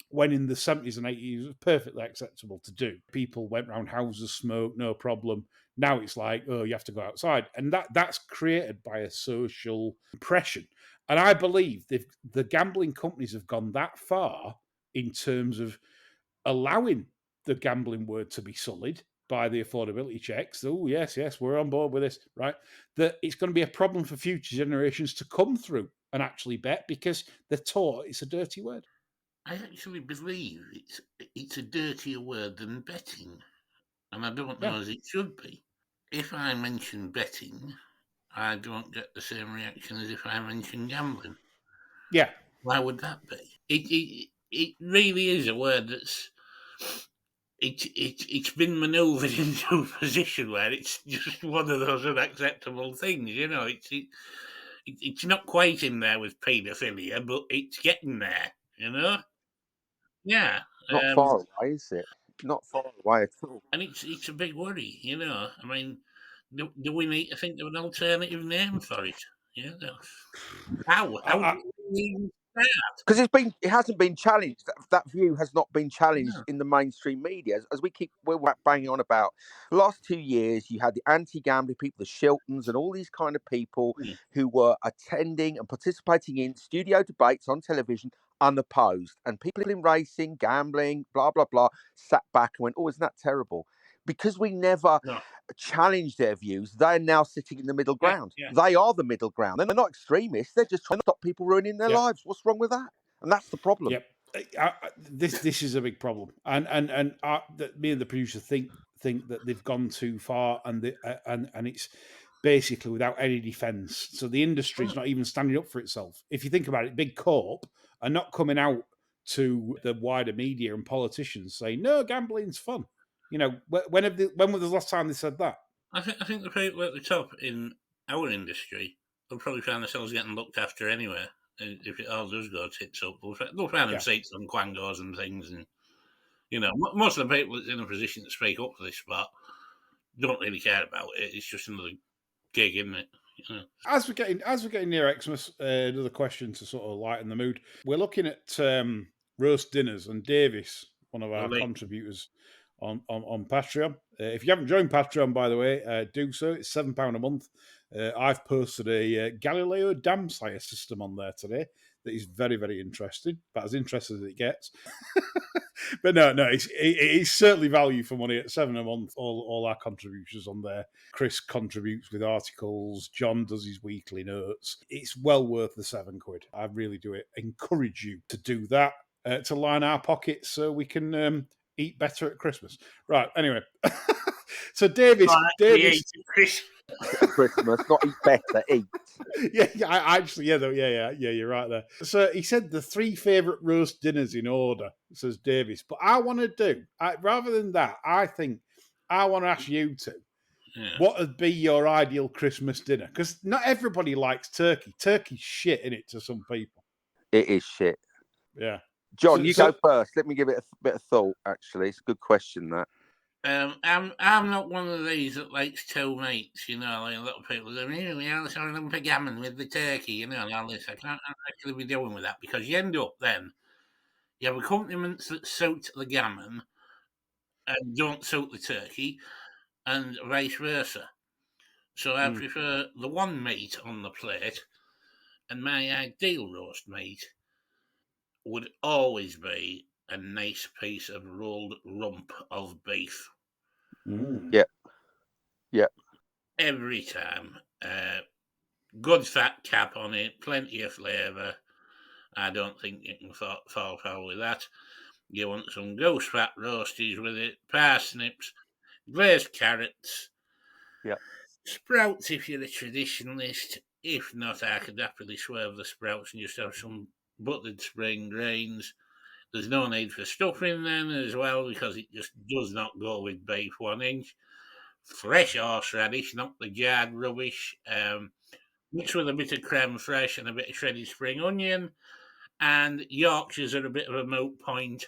When in the 70s and 80s, it was perfectly acceptable to do. People went round houses, smoked, no problem. Now it's like, oh, you have to go outside. And that's created by a social impression. And I believe the gambling companies have gone that far in terms of allowing the gambling word to be sullied by the affordability checks. Oh, yes, we're on board with this, right? That it's going to be a problem for future generations to come through and actually bet because they're taught it's a dirty word. I actually believe it's a dirtier word than betting, and I don't know as it should be. If I mention betting, I don't get the same reaction as if I mention gambling. Yeah. Why would that be? It really is a word that's it's been manoeuvred into a position where it's just one of those unacceptable things. It's not quite in there with paedophilia, but it's getting there. Yeah. Not far away, is it? Not far away at all. And it's a big worry. I mean, do we need to think of an alternative name for it? How do we because it hasn't been challenged. That view has not been challenged in the mainstream media. As we're banging on about the last 2 years, you had the anti-gambling people, the Shiltons, and all these kind of people who were attending and participating in studio debates on television unopposed, and people in racing, gambling, blah blah blah, sat back and went, "Oh, isn't that terrible?" Because we never challenge their views, they're now sitting in the middle ground. Yeah. They are the middle ground. They're not extremists. They're just trying to stop people ruining their lives. What's wrong with that? And that's the problem. Yep. This is a big problem. And me and the producer think that they've gone too far, and it's basically without any defence. So the industry's not even standing up for itself. If you think about it, Big Corp are not coming out to the wider media and politicians saying, no, gambling's fun. When was the last time they said that? I think the people at the top in our industry will probably find themselves getting looked after anyway. If it all does go tits up, they'll find them seats on quangos and things. And, most of the people that's in a position to speak up for this spot don't really care about it. It's just another gig, isn't it? As we're getting near Xmas, another question to sort of lighten the mood. We're looking at roast dinners, and Davis, one of our contributors on Patreon. If you haven't joined Patreon, by the way, do so. It's £7 a month. I've posted a Galileo dam sire system on there today that is very, very interesting, but as interesting as it gets. But no, it is certainly value for money at £7 a month. All our contributions on there. Chris contributes with articles. John does his weekly notes. It's well worth the £7. I really do encourage you to do that to line our pockets so we can eat better at Christmas. Right. Anyway, so Davis, at Christmas, not eat better, eat. Yeah, you're right there. So he said the 3 favourite roast dinners in order, says Davis. But I want to do, rather than that, I think I want to ask you two, what would be your ideal Christmas dinner? Because not everybody likes turkey. Turkey's shit, in it to some people. It is shit. Yeah. John, you go first. Let me give it a bit of thought, actually. It's a good question, that. I'm not one of these that likes two meats, you know, like a lot of people do. Let's have a lump of gammon with the turkey, you know, and all this. I can't actually be doing with that because you end up then, you have accompaniments that suit the gammon and don't suit the turkey, and vice versa. So I prefer the one meat on the plate, and my ideal roast meat would always be a nice piece of rolled rump of beef. Yeah. Every time. Good fat cap on it, plenty of flavour. I don't think you can fall foul with that. You want some goose fat roasties with it, parsnips, glazed carrots, sprouts if you're a traditionalist. If not, I could happily swerve the sprouts and just have some buttered spring grains. There's no need for stuffing then as well because it just does not go with beef 1 inch. Fresh horseradish, not the jarred rubbish. Mixed with a bit of creme fraiche and a bit of shredded spring onion. And Yorkshires are a bit of a moot point.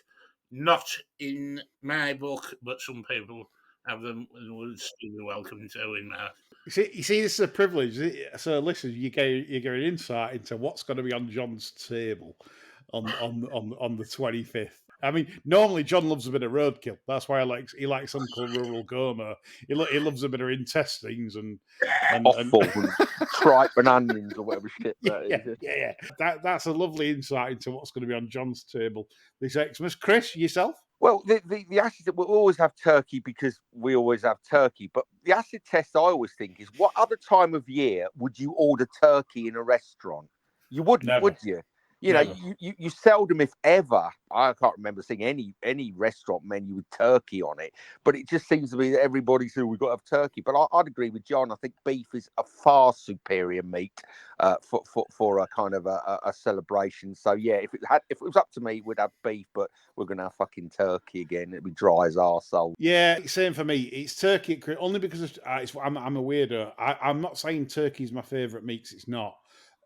Not in my book, but some people have them and would still be welcome to in my. You see, this is a privilege. So, listen, you get an insight into what's going to be on John's table on the 25th. I mean, normally John loves a bit of roadkill. That's why he likes Uncle Rural Gomer. He loves a bit of intestines and offal and tripe and onions or whatever shit that is. Yeah. That's a lovely insight into what's going to be on John's table this Xmas. Chris, yourself? Well, the acid, we'll always have turkey because we always have turkey. But the acid test I always think is, what other time of year would you order turkey in a restaurant? You wouldn't, Never. would you? You know, you seldom, if ever, I can't remember seeing any restaurant menu with turkey on it. But it just seems to be that everybody says we've got to have turkey. But I'd agree with John. I think beef is a far superior meat for a kind of a celebration. So yeah, if it was up to me, we'd have beef. But we're gonna have fucking turkey again. It'd be dry as arsehole. Yeah, same for me. It's turkey only because I'm a weirdo. I'm not saying turkey's my favourite meat. 'Cause it's not.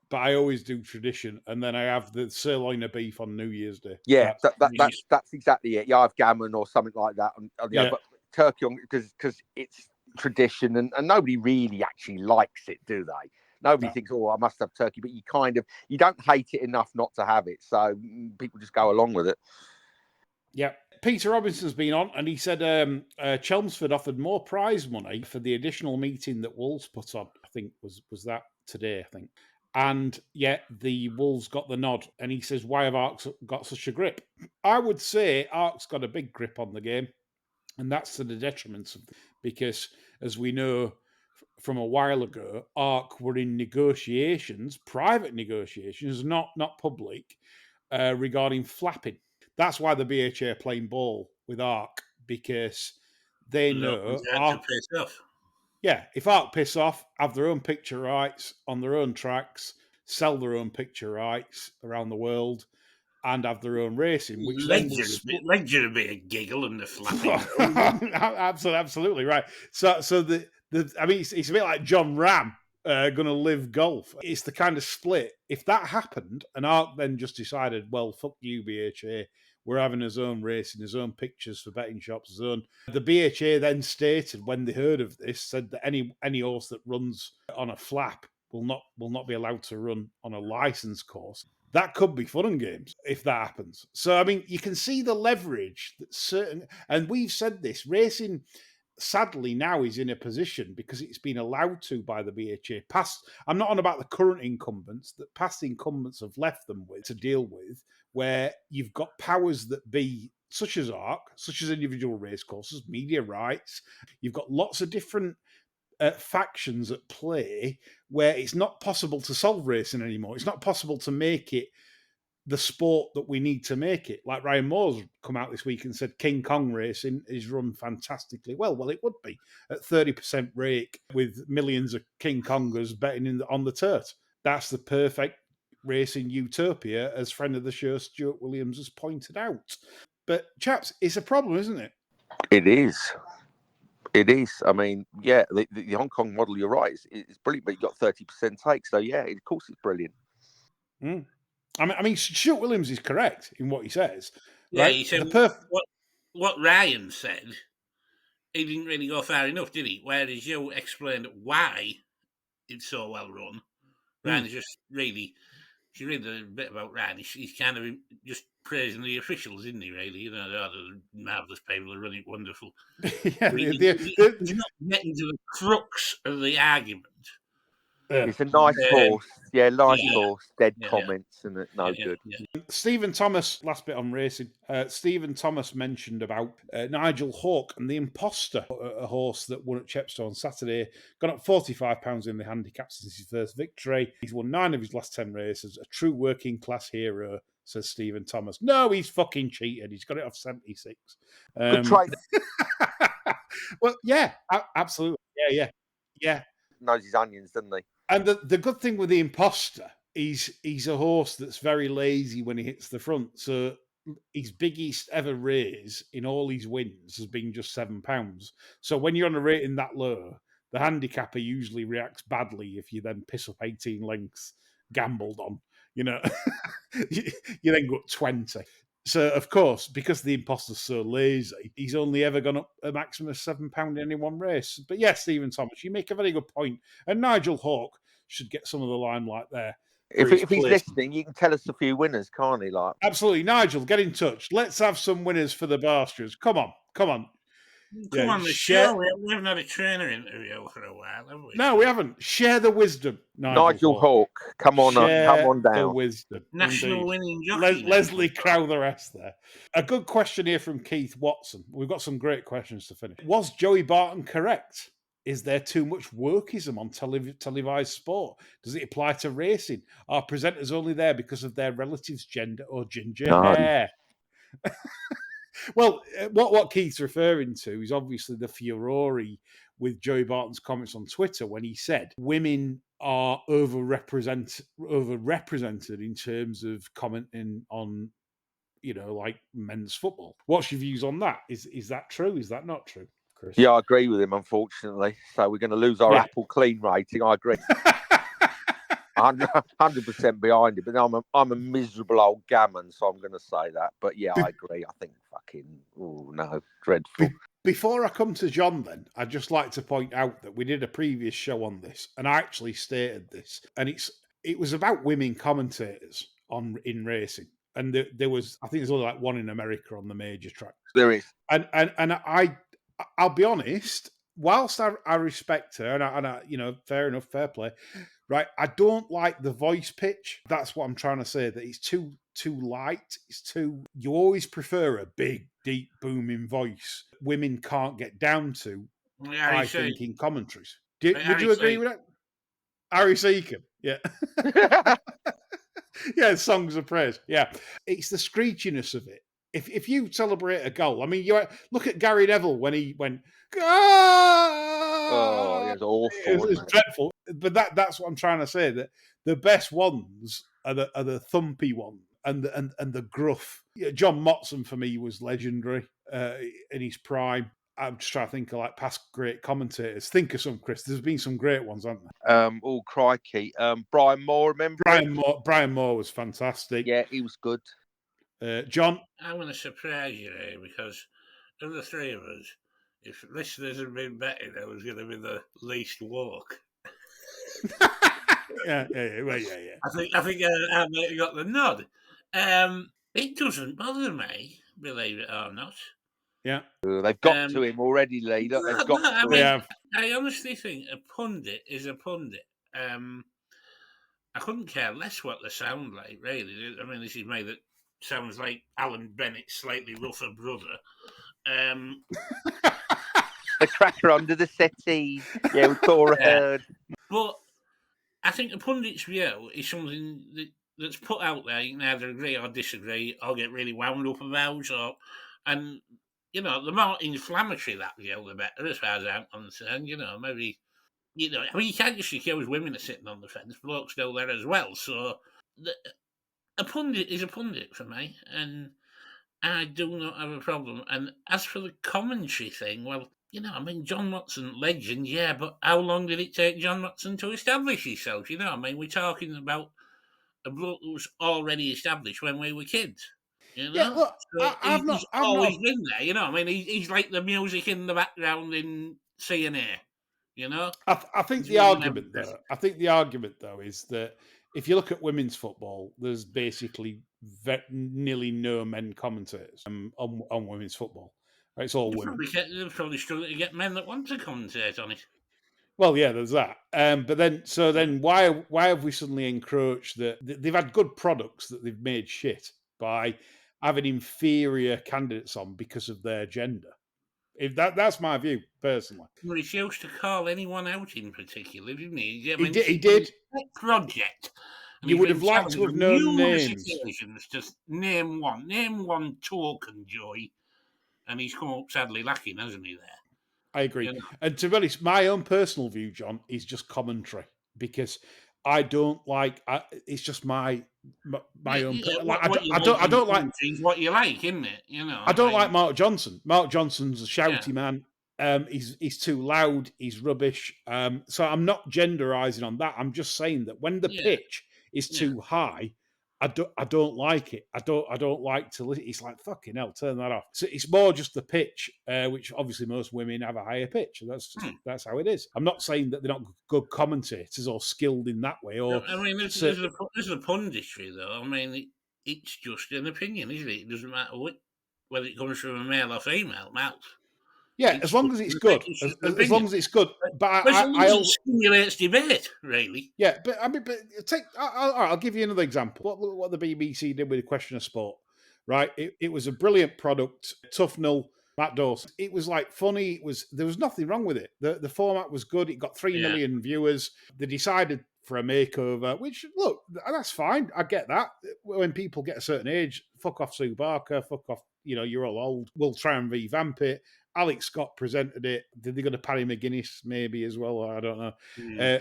But I always do tradition, and then I have the sirloin of beef on New Year's Day. Yeah, that's exactly it. Yeah, I have gammon or something like that. But turkey because it's tradition, and nobody really actually likes it, do they? Nobody thinks, I must have turkey, but you don't hate it enough not to have it, so people just go along with it. Yeah. Peter Robinson's been on, and he said Chelmsford offered more prize money for the additional meeting that Wolves put on. I think was that today, I think. And yet the Wolves got the nod. And he says, why have Arcs got such a grip? I would say Arcs got a big grip on the game. And that's to the detriment of because, as we know from a while ago, Arc were in negotiations, private negotiations, not public, regarding flapping. That's why the BHA are playing ball with Arc, because they know Arc piss off. Yeah, if Arc piss off, have their own picture rights on their own tracks, sell their own picture rights around the world, and have their own racing, which legs are a bit of giggle and the flapping. Absolutely right. So I mean, it's a bit like John Ram going to live golf. It's the kind of split. If that happened, and Arc then just decided, well, fuck you, BHA. We're having his own racing, his own pictures for betting shops, his own. The BHA then stated, when they heard of this, said that any horse that runs on a flap will not be allowed to run on a license course. That could be fun and games if that happens. So I mean, you can see the leverage that certain, and we've said this, racing sadly now is in a position, because it's been allowed to by the BHA. I'm not on about the current incumbents, that past incumbents have left them with to deal with, where you've got powers that be, such as Arc, such as individual racecourses, media rights. You've got lots of different factions at play where it's not possible to solve racing anymore. It's not possible to make it the sport that we need to make it. Like Ryan Moore's come out this week and said King Kong racing is run fantastically well. Well, it would be at 30% rake with millions of King Kongers betting on the turf. That's the perfect racing utopia, as friend of the show Stuart Williams has pointed out. But chaps, it's a problem, isn't it? It is. It is. I mean, yeah, the Hong Kong model, you're right, it's brilliant, but you got 30% take. So, yeah, of course it's brilliant. Mm. I mean, Stuart Williams is correct in what he says. Yeah, right? he said what Ryan said, he didn't really go far enough, did he? Whereas you explained why it's so well run. Ryan is just really, if you read a bit about Ryan, he's kind of just praising the officials, isn't he, really? You know, the marvellous people who run it wonderful. Yeah, he's not getting to the crux of the argument. It's a nice horse. Yeah, nice horse. Dead comments and no good. Yeah. Stephen Thomas, last bit on racing. Stephen Thomas mentioned about Nigel Hawke and the Imposter, a horse that won at Chepstow on Saturday. Gone up £45 in the handicap since his first victory. He's won 9 of his last 10 races. A true working class hero, says Stephen Thomas. No, he's fucking cheated. He's got it off 76. Good trainer. Well, yeah, absolutely. Yeah. Knows his onions, doesn't he? And the good thing with the Imposter, he's a horse that's very lazy when he hits the front. So his biggest ever raise in all his wins has been just £7. So when you're on a rating that low, the handicapper usually reacts badly if you then piss up 18 lengths gambled on. You know, you then go up 20. So, of course, because the Imposter's so lazy, he's only ever gone up a maximum of £7 in any one race. But yes, Stephen Thomas, you make a very good point. And Nigel Hawke should get some of the limelight there. If he's listening, you can tell us a few winners, can't he? Like, absolutely. Nigel, get in touch. Let's have some winners for the Barstewards. Come on. Come on the show. We haven't had a trainer interview for a while, have we? No, we haven't. Share the wisdom, Nigel Hawke. Come on down. The wisdom. National winning jockey. Leslie Crow, the rest there. A good question here from Keith Watson. We've got some great questions to finish. Was Joey Barton correct? Is there too much wokeism on televised sport? Does it apply to racing? Are presenters only there because of their relatives' gender or ginger hair? Well, what Keith's referring to is obviously the furore with Joey Barton's comments on Twitter when he said women are overrepresented in terms of commenting on, you know, like men's football. What's your views on that? Is that true? Is that not true, Chris? Yeah, I agree with him, unfortunately. So we're going to lose our Apple Clean rating. I agree. 100% behind it, but I'm a miserable old gammon, so I'm going to say that. But yeah, I agree. I think dreadful. Before I come to John, then I'd just like to point out that we did a previous show on this, and I actually stated this, and it was about women commentators in racing, and there was, I think there's only like one in America on the major tracks. There is, and I'll be honest. Whilst I respect her, and I, you know, fair enough, fair play. Right, I don't like the voice pitch. That's what I'm trying to say. That it's too light. It's too. You always prefer a big, deep, booming voice. Women can't get down to. I think in commentaries. Would you agree with that? Harry Seacombe, yeah. Yeah, songs of praise. Yeah, it's the screechiness of it. If you celebrate a goal, I mean, you look at Gary Neville when he went. Oh, it was awful. It was dreadful. But that's what I'm trying to say. That the best ones are the thumpy ones and the gruff. Yeah, John Motson for me was legendary in his prime. I'm just trying to think of like past great commentators. Think of some, Chris. There's been some great ones, haven't there? Oh crikey! Brian Moore, remember? Brian Moore was fantastic. Yeah, he was good. John, I'm going to surprise you here because of the three of us, if listeners had been betting, I was going to be the least woke. yeah. I think I might have got the nod. It doesn't bother me, believe it or not. Yeah, they've got to him already, Lee. They've got to him. I honestly think a pundit is a pundit. I couldn't care less what they sound like, really. I mean, this is me that sounds like Alan Bennett's slightly rougher brother. The cracker under the settee. Yeah, we saw a herd. But I think the pundit's view is something that that's put out there, you can either agree or disagree or get really wound up about. And the more inflammatory that deal, the better, as far as I'm concerned. Maybe, I mean, you can't just accuse women of sitting on the fence. Blokes still there as well. So a pundit is a pundit for me, and I do not have a problem. And as for the commentary thing, well, I mean, John Watson, legend, yeah, but how long did it take John Watson to establish himself? I mean, we're talking about a bloke who was already established when we were kids. Yeah, look, So I've he's not. always been there. I mean, he's like the music in the background in CNA. I think He's the really argument never- though. I think the argument though is that if you look at women's football, there's basically nearly no men commentators on women's football. It's all women. They're probably struggling to get men that want to commentate on it. Well, yeah, there's that. But then why have we suddenly encroached that they've had good products that they've made shit by having inferior candidates on because of their gender? If that's my view personally. He refused to call anyone out in particular, didn't he? I He mean, did. He did. Project. And You he's would been have liked to challenged have on known numerous names. occasions. Just name one token, Joy, and he's come up sadly lacking, hasn't he? There. I agree. And to be honest, my own personal view, John, is just commentary because I don't like. It's just my own. I don't like. What you like, isn't it? I don't like Mark Johnson. Mark Johnson's a shouty man. He's too loud. He's rubbish. So I'm not genderizing on that. I'm just saying that when the pitch is too high, I don't like it. I don't like to listen. It's like, fucking hell, turn that off. So it's more just the pitch, which obviously most women have a higher pitch. That's how it is. I'm not saying that they're not good commentators or skilled in that way. Or I mean, this is a punditry, though. I mean, it's just an opinion, isn't it? It doesn't matter whether it comes from a male or female mouth. Yeah, as long as it's good. As long as it's good. But it stimulates debate, really. Yeah, but I mean, I'll give you another example. What the BBC did with a question of sport, right? It was a brilliant product. Tufnell, Matt Dawson. It was like funny. There was nothing wrong with it. The format was good. It got 3 million viewers. They decided for a makeover, which, look, that's fine. I get that. When people get a certain age, fuck off Sue Barker, fuck off, you're all old. We'll try and revamp it. Alex Scott presented it. Did they go to Paddy McGuinness maybe as well? I don't know.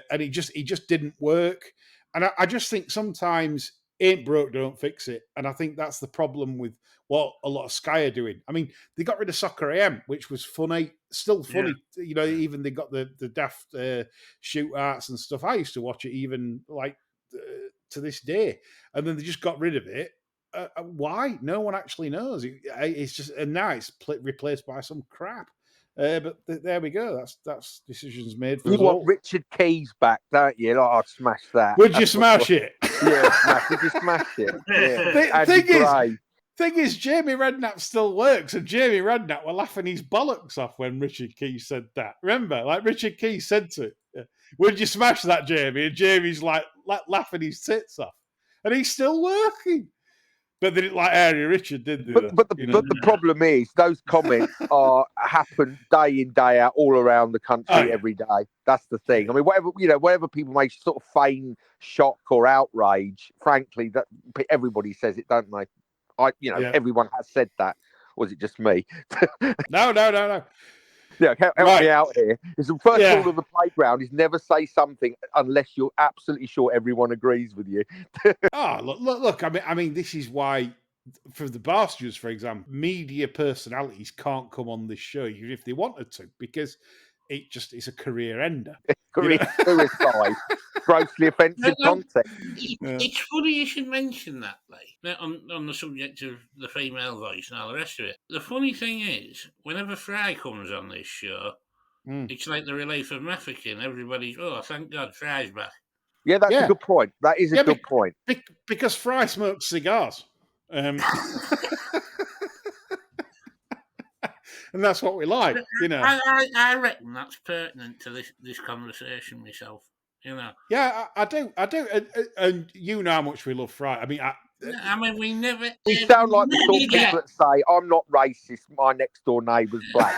And it just didn't work. And I just think sometimes ain't broke, don't fix it. And I think that's the problem with what a lot of Sky are doing. I mean, they got rid of Soccer AM, which was funny, still funny. Yeah. Even they got the daft shoot arts and stuff. I used to watch it even like to this day. And then they just got rid of it. Why? No one actually knows. It's just, and now it's replaced by some crap. But there we go. That's decisions made for you us want all. Richard Keys back, don't you? Like, I'd smash that. Would you smash it? Yeah, would you smash it? Yeah. Thing is, Jamie Redknapp still works, and Jamie Redknapp were laughing his bollocks off when Richard Keys said that. Remember, like Richard Keys said to it, "Would you smash that, Jamie?" And Jamie's like laughing his tits off, and he's still working. But they didn't like Harry Richard, did they? But the problem is those comments happen day in, day out, all around the country every day. That's the thing. I mean, whatever people may sort of feign shock or outrage, frankly, that everybody says it, don't they? Everyone has said that. Or was it just me? No. Yeah, help me out here. It's the first rule of the playground is never say something unless you're absolutely sure everyone agrees with you. Look. I mean, this is why, for the Barstewards, for example, media personalities can't come on this show even if they wanted to, because it's a career ender. Career suicide. Grossly offensive content. It's funny you should mention that, like, on the subject of the female voice and all the rest of it. The funny thing is, whenever Fry comes on this show, it's like the relief of Mafeking. Everybody's, thank God Fry's back. Yeah, that's a good point. That is a good point. Because Fry smokes cigars. And that's what we like, I reckon that's pertinent to this conversation myself. Yeah, I do, and you know how much we love Fry. I mean, I mean, we never. We sound like the never sort of get- people that say, "I'm not racist. My next door neighbour's black."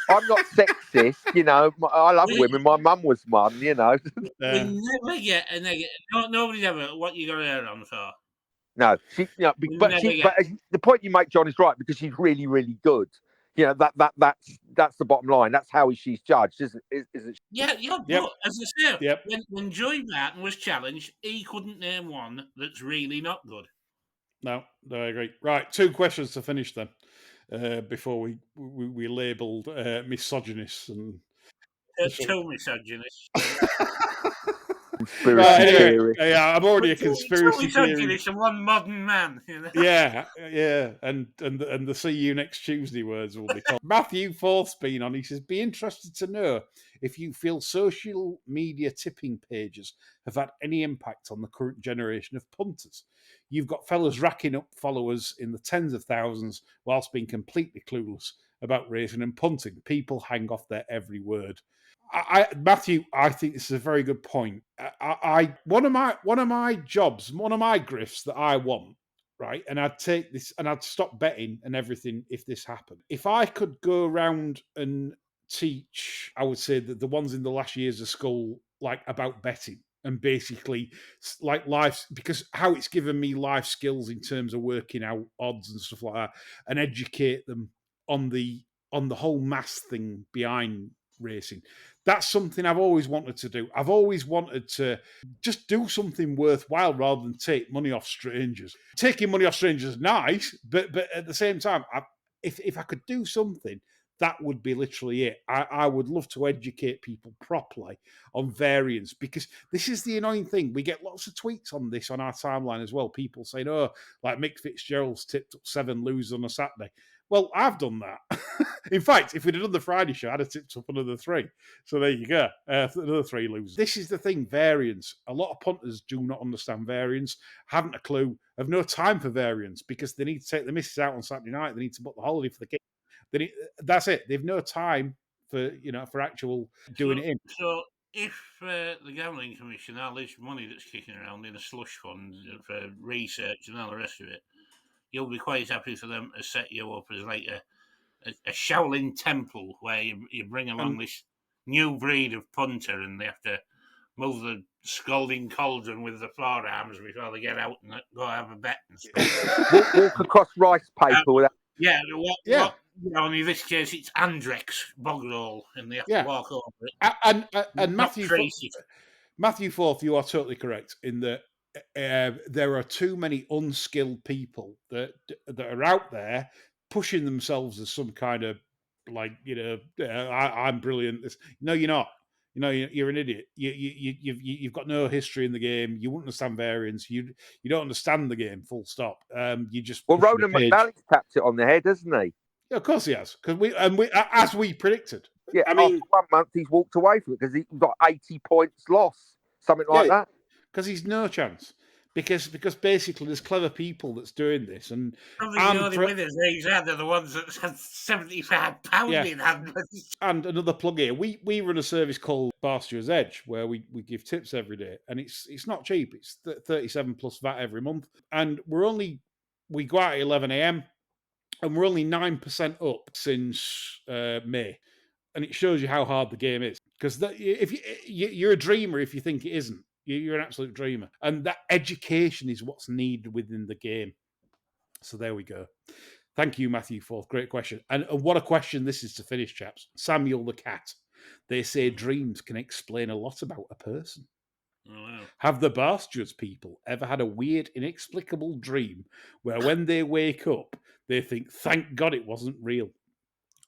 I'm not sexist. You know, I love We- women. My mum was one. You know. We never get a negative. Nobody's ever. What you got her on for? No, she. You know, We but never she. get- But the point you make, John, is right because she's really, really good. You know that's the bottom line. That's how she's judged, isn't it? Yeah. Yep. But as I say, Yep. when Joey Barton was challenged, he couldn't name one that's really not good. No, I agree. Right, 2 questions to finish then, before we labelled misogynists and. Too misogynist. Conspiracy Anyway, theory. yeah, I'm already a Too conspiracy theory. misogynist and one modern man. You know? Yeah, and the see you next Tuesday words will be called. Matthew Forth's been on. He says, "Be interested to know if you feel social media tipping pages have had any impact on the current generation of punters. You've got fellas racking up followers in the tens of thousands whilst being completely clueless about racing and punting. People hang off their every word." Matthew, I think this is a very good point. One of my jobs, one of my grifts that I want, right? And I'd take this and I'd stop betting and everything if this happened. If I could go around and teach, I would say that the ones in the last years of school, like about betting and basically like life, because how it's given me life skills in terms of working out odds and stuff like that, and educate them on the whole mass thing behind racing. That's something I've always wanted to do. I've always wanted to just do something worthwhile rather than take money off strangers. Taking money off strangers is nice, but at the same time, if I could do something, that would be literally it. I would love to educate people properly on variance, because this is the annoying thing. We get lots of tweets on this on our timeline as well. People saying, "Oh, like Mick Fitzgerald's tipped up 7 losers on a Saturday." Well, I've done that. In fact, if we'd have done the Friday show, I'd have tipped up another 3. So there you go. Another 3 losers. This is the thing, variance. A lot of punters do not understand variance, haven't a clue, have no time for variance because they need to take the missus out on Saturday night. They need to book the holiday for the kids. That's it. They've no time for actual doing it in. So if the Gambling Commission, all this money that's kicking around in a slush fund for research and all the rest of it, you'll be quite happy for them to set you up as like a Shaolin temple where you bring along this new breed of punter and they have to move the scalding cauldron with the forearms before they get out and go have a bet and stuff. Walk across rice paper without. Yeah. Only in this case it's Andrex bog roll and they have to walk over it. And Matthew Forth, you are totally correct in that there are too many unskilled people that are out there pushing themselves as some kind of I'm brilliant. No, you're not. You're an idiot. You've got no history in the game. You wouldn't understand variance. You don't understand the game. Full stop. You just Ronan McNally's tapped it on the head, hasn't he? Yeah, of course he has. Because we as we predicted. Yeah, I mean, after 1 month he's walked away from it because he got 80 points loss, something like that. Because he's no chance. Because basically there's clever people that's doing this, and probably the only winners he's had are the ones that had £75 in hand. And another plug here, we run a service called Barstewards Edge where we give tips every day, and it's not cheap. It's 37 plus VAT every month, and we go out at 11 a.m. and we're only 9% up since May, and it shows you how hard the game is. Because if you're a dreamer if you think it isn't. You're an absolute dreamer. And that education is what's needed within the game. So there we go. Thank you, Matthew Forth. Great question. And what a question this is to finish, chaps. Samuel the Cat. They say dreams can explain a lot about a person. Oh, wow. Have the Barstewards people ever had a weird, inexplicable dream where when they wake up, they think, thank God it wasn't real?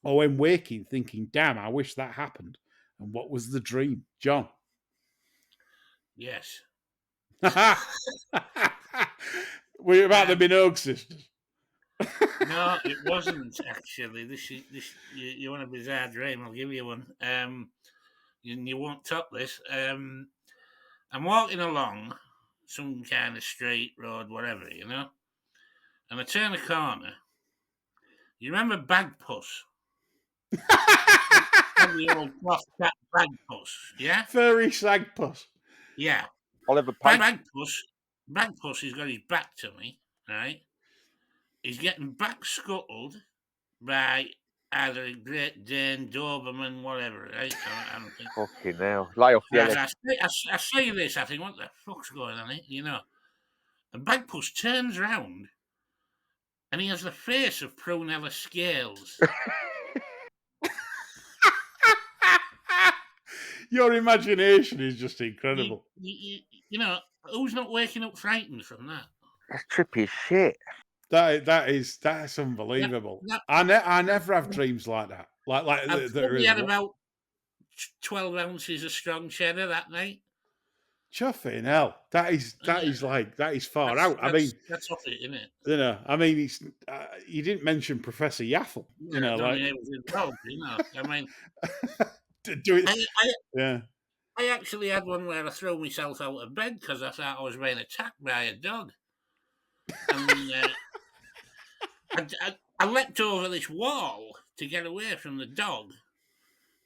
Or when waking, thinking, damn, I wish that happened. And what was the dream? John? Yes. Were you about the Minogue sisters? No, it wasn't actually. This you want a bizarre dream? I'll give you one. You won't top this. I'm walking along some kind of street, road, whatever, and I turn a corner. You remember Bagpuss? The old cloth cat Bagpuss, yeah? Furry Sagpuss. Yeah. Oliver Bagpuss Bagpuss has got his back to me, right? He's getting back scuttled by either a Great Dane, Doberman, whatever, right? I don't think. Fucking hell. Lay off the LS. I see this, I think, what the fuck's going on here, you know? And Bagpuss turns round and he has the face of Prunella Scales. Your imagination is just incredible. You know, who's not waking up frightened from that? That's trippy as shit. That's unbelievable. I never have dreams like that. Like I've that probably really had about 12 ounces of strong cheddar that night. chuffing hell. That is far out. I mean, that's off it, isn't it? You know, I mean, it's you didn't mention Professor Yaffle. Yeah, you know, like it was involved, you know. I mean, do it. Yeah. I actually had one where I threw myself out of bed because I thought I was being attacked by a dog. And I leapt over this wall to get away from the dog.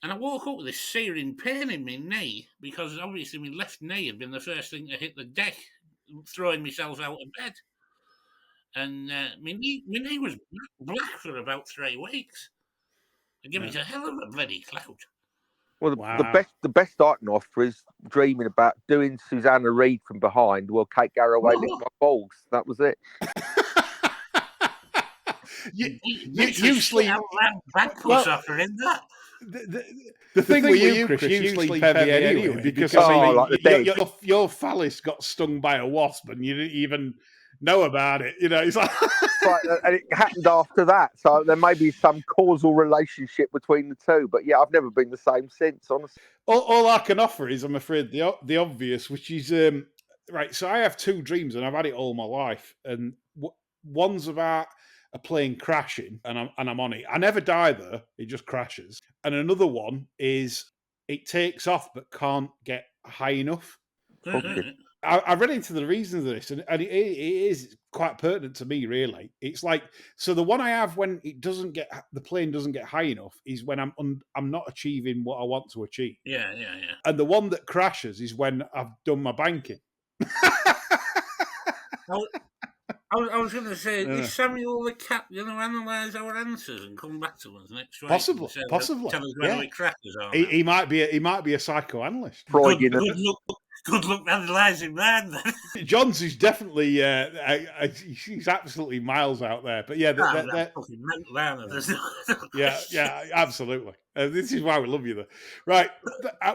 And I woke up with this searing pain in my knee because obviously my left knee had been the first thing to hit the deck, throwing myself out of bed. And my knee was black for about 3 weeks. It gave me a hell of a bloody clout. Well, the best I can offer is dreaming about doing Susanna Reid from behind while Kate Garraway licked my balls. That was it. you sleep. Bagpuss offering that. The thing with you, Chris, you sleep heavy anyway because your phallus got stung by a wasp and you didn't even know about it. You know, it's like right, and it happened after that. So there may be some causal relationship between the two. But yeah, I've never been the same since, honestly. All I can offer is, I'm afraid, the obvious, which is right. So I have 2 dreams, and I've had it all my life. And one's about a plane crashing, and I'm on it. I never die though; it just crashes. And another one is it takes off but can't get high enough. Okay. I read into the reasons of this, and it is quite pertinent to me, really. It's like, so the one I have when the plane doesn't get high enough is when I'm not achieving what I want to achieve. Yeah. And the one that crashes is when I've done my banking. I was going to say, is Samuel the cat going to analyse our answers and come back to us next week? Possibly. Tell us whether we crackers or not. He might be a psychoanalyst. Good luck analysing mine then. John's is definitely he's absolutely miles out there. But yeah, fucking mental. yeah, absolutely. This is why we love you, though. Right,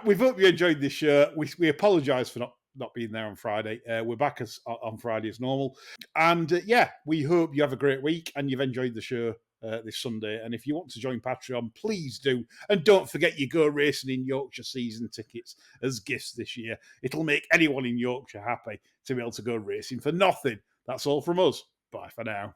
we hope you enjoyed this show. We apologise for not being there on Friday. We're back on Friday as normal, and we hope you have a great week and you've enjoyed the show this Sunday. And if you want to join Patreon, please do, and don't forget your Go Racing in Yorkshire season tickets as gifts this year. It'll make anyone in Yorkshire happy to be able to go racing for nothing. That's all from us. Bye for now.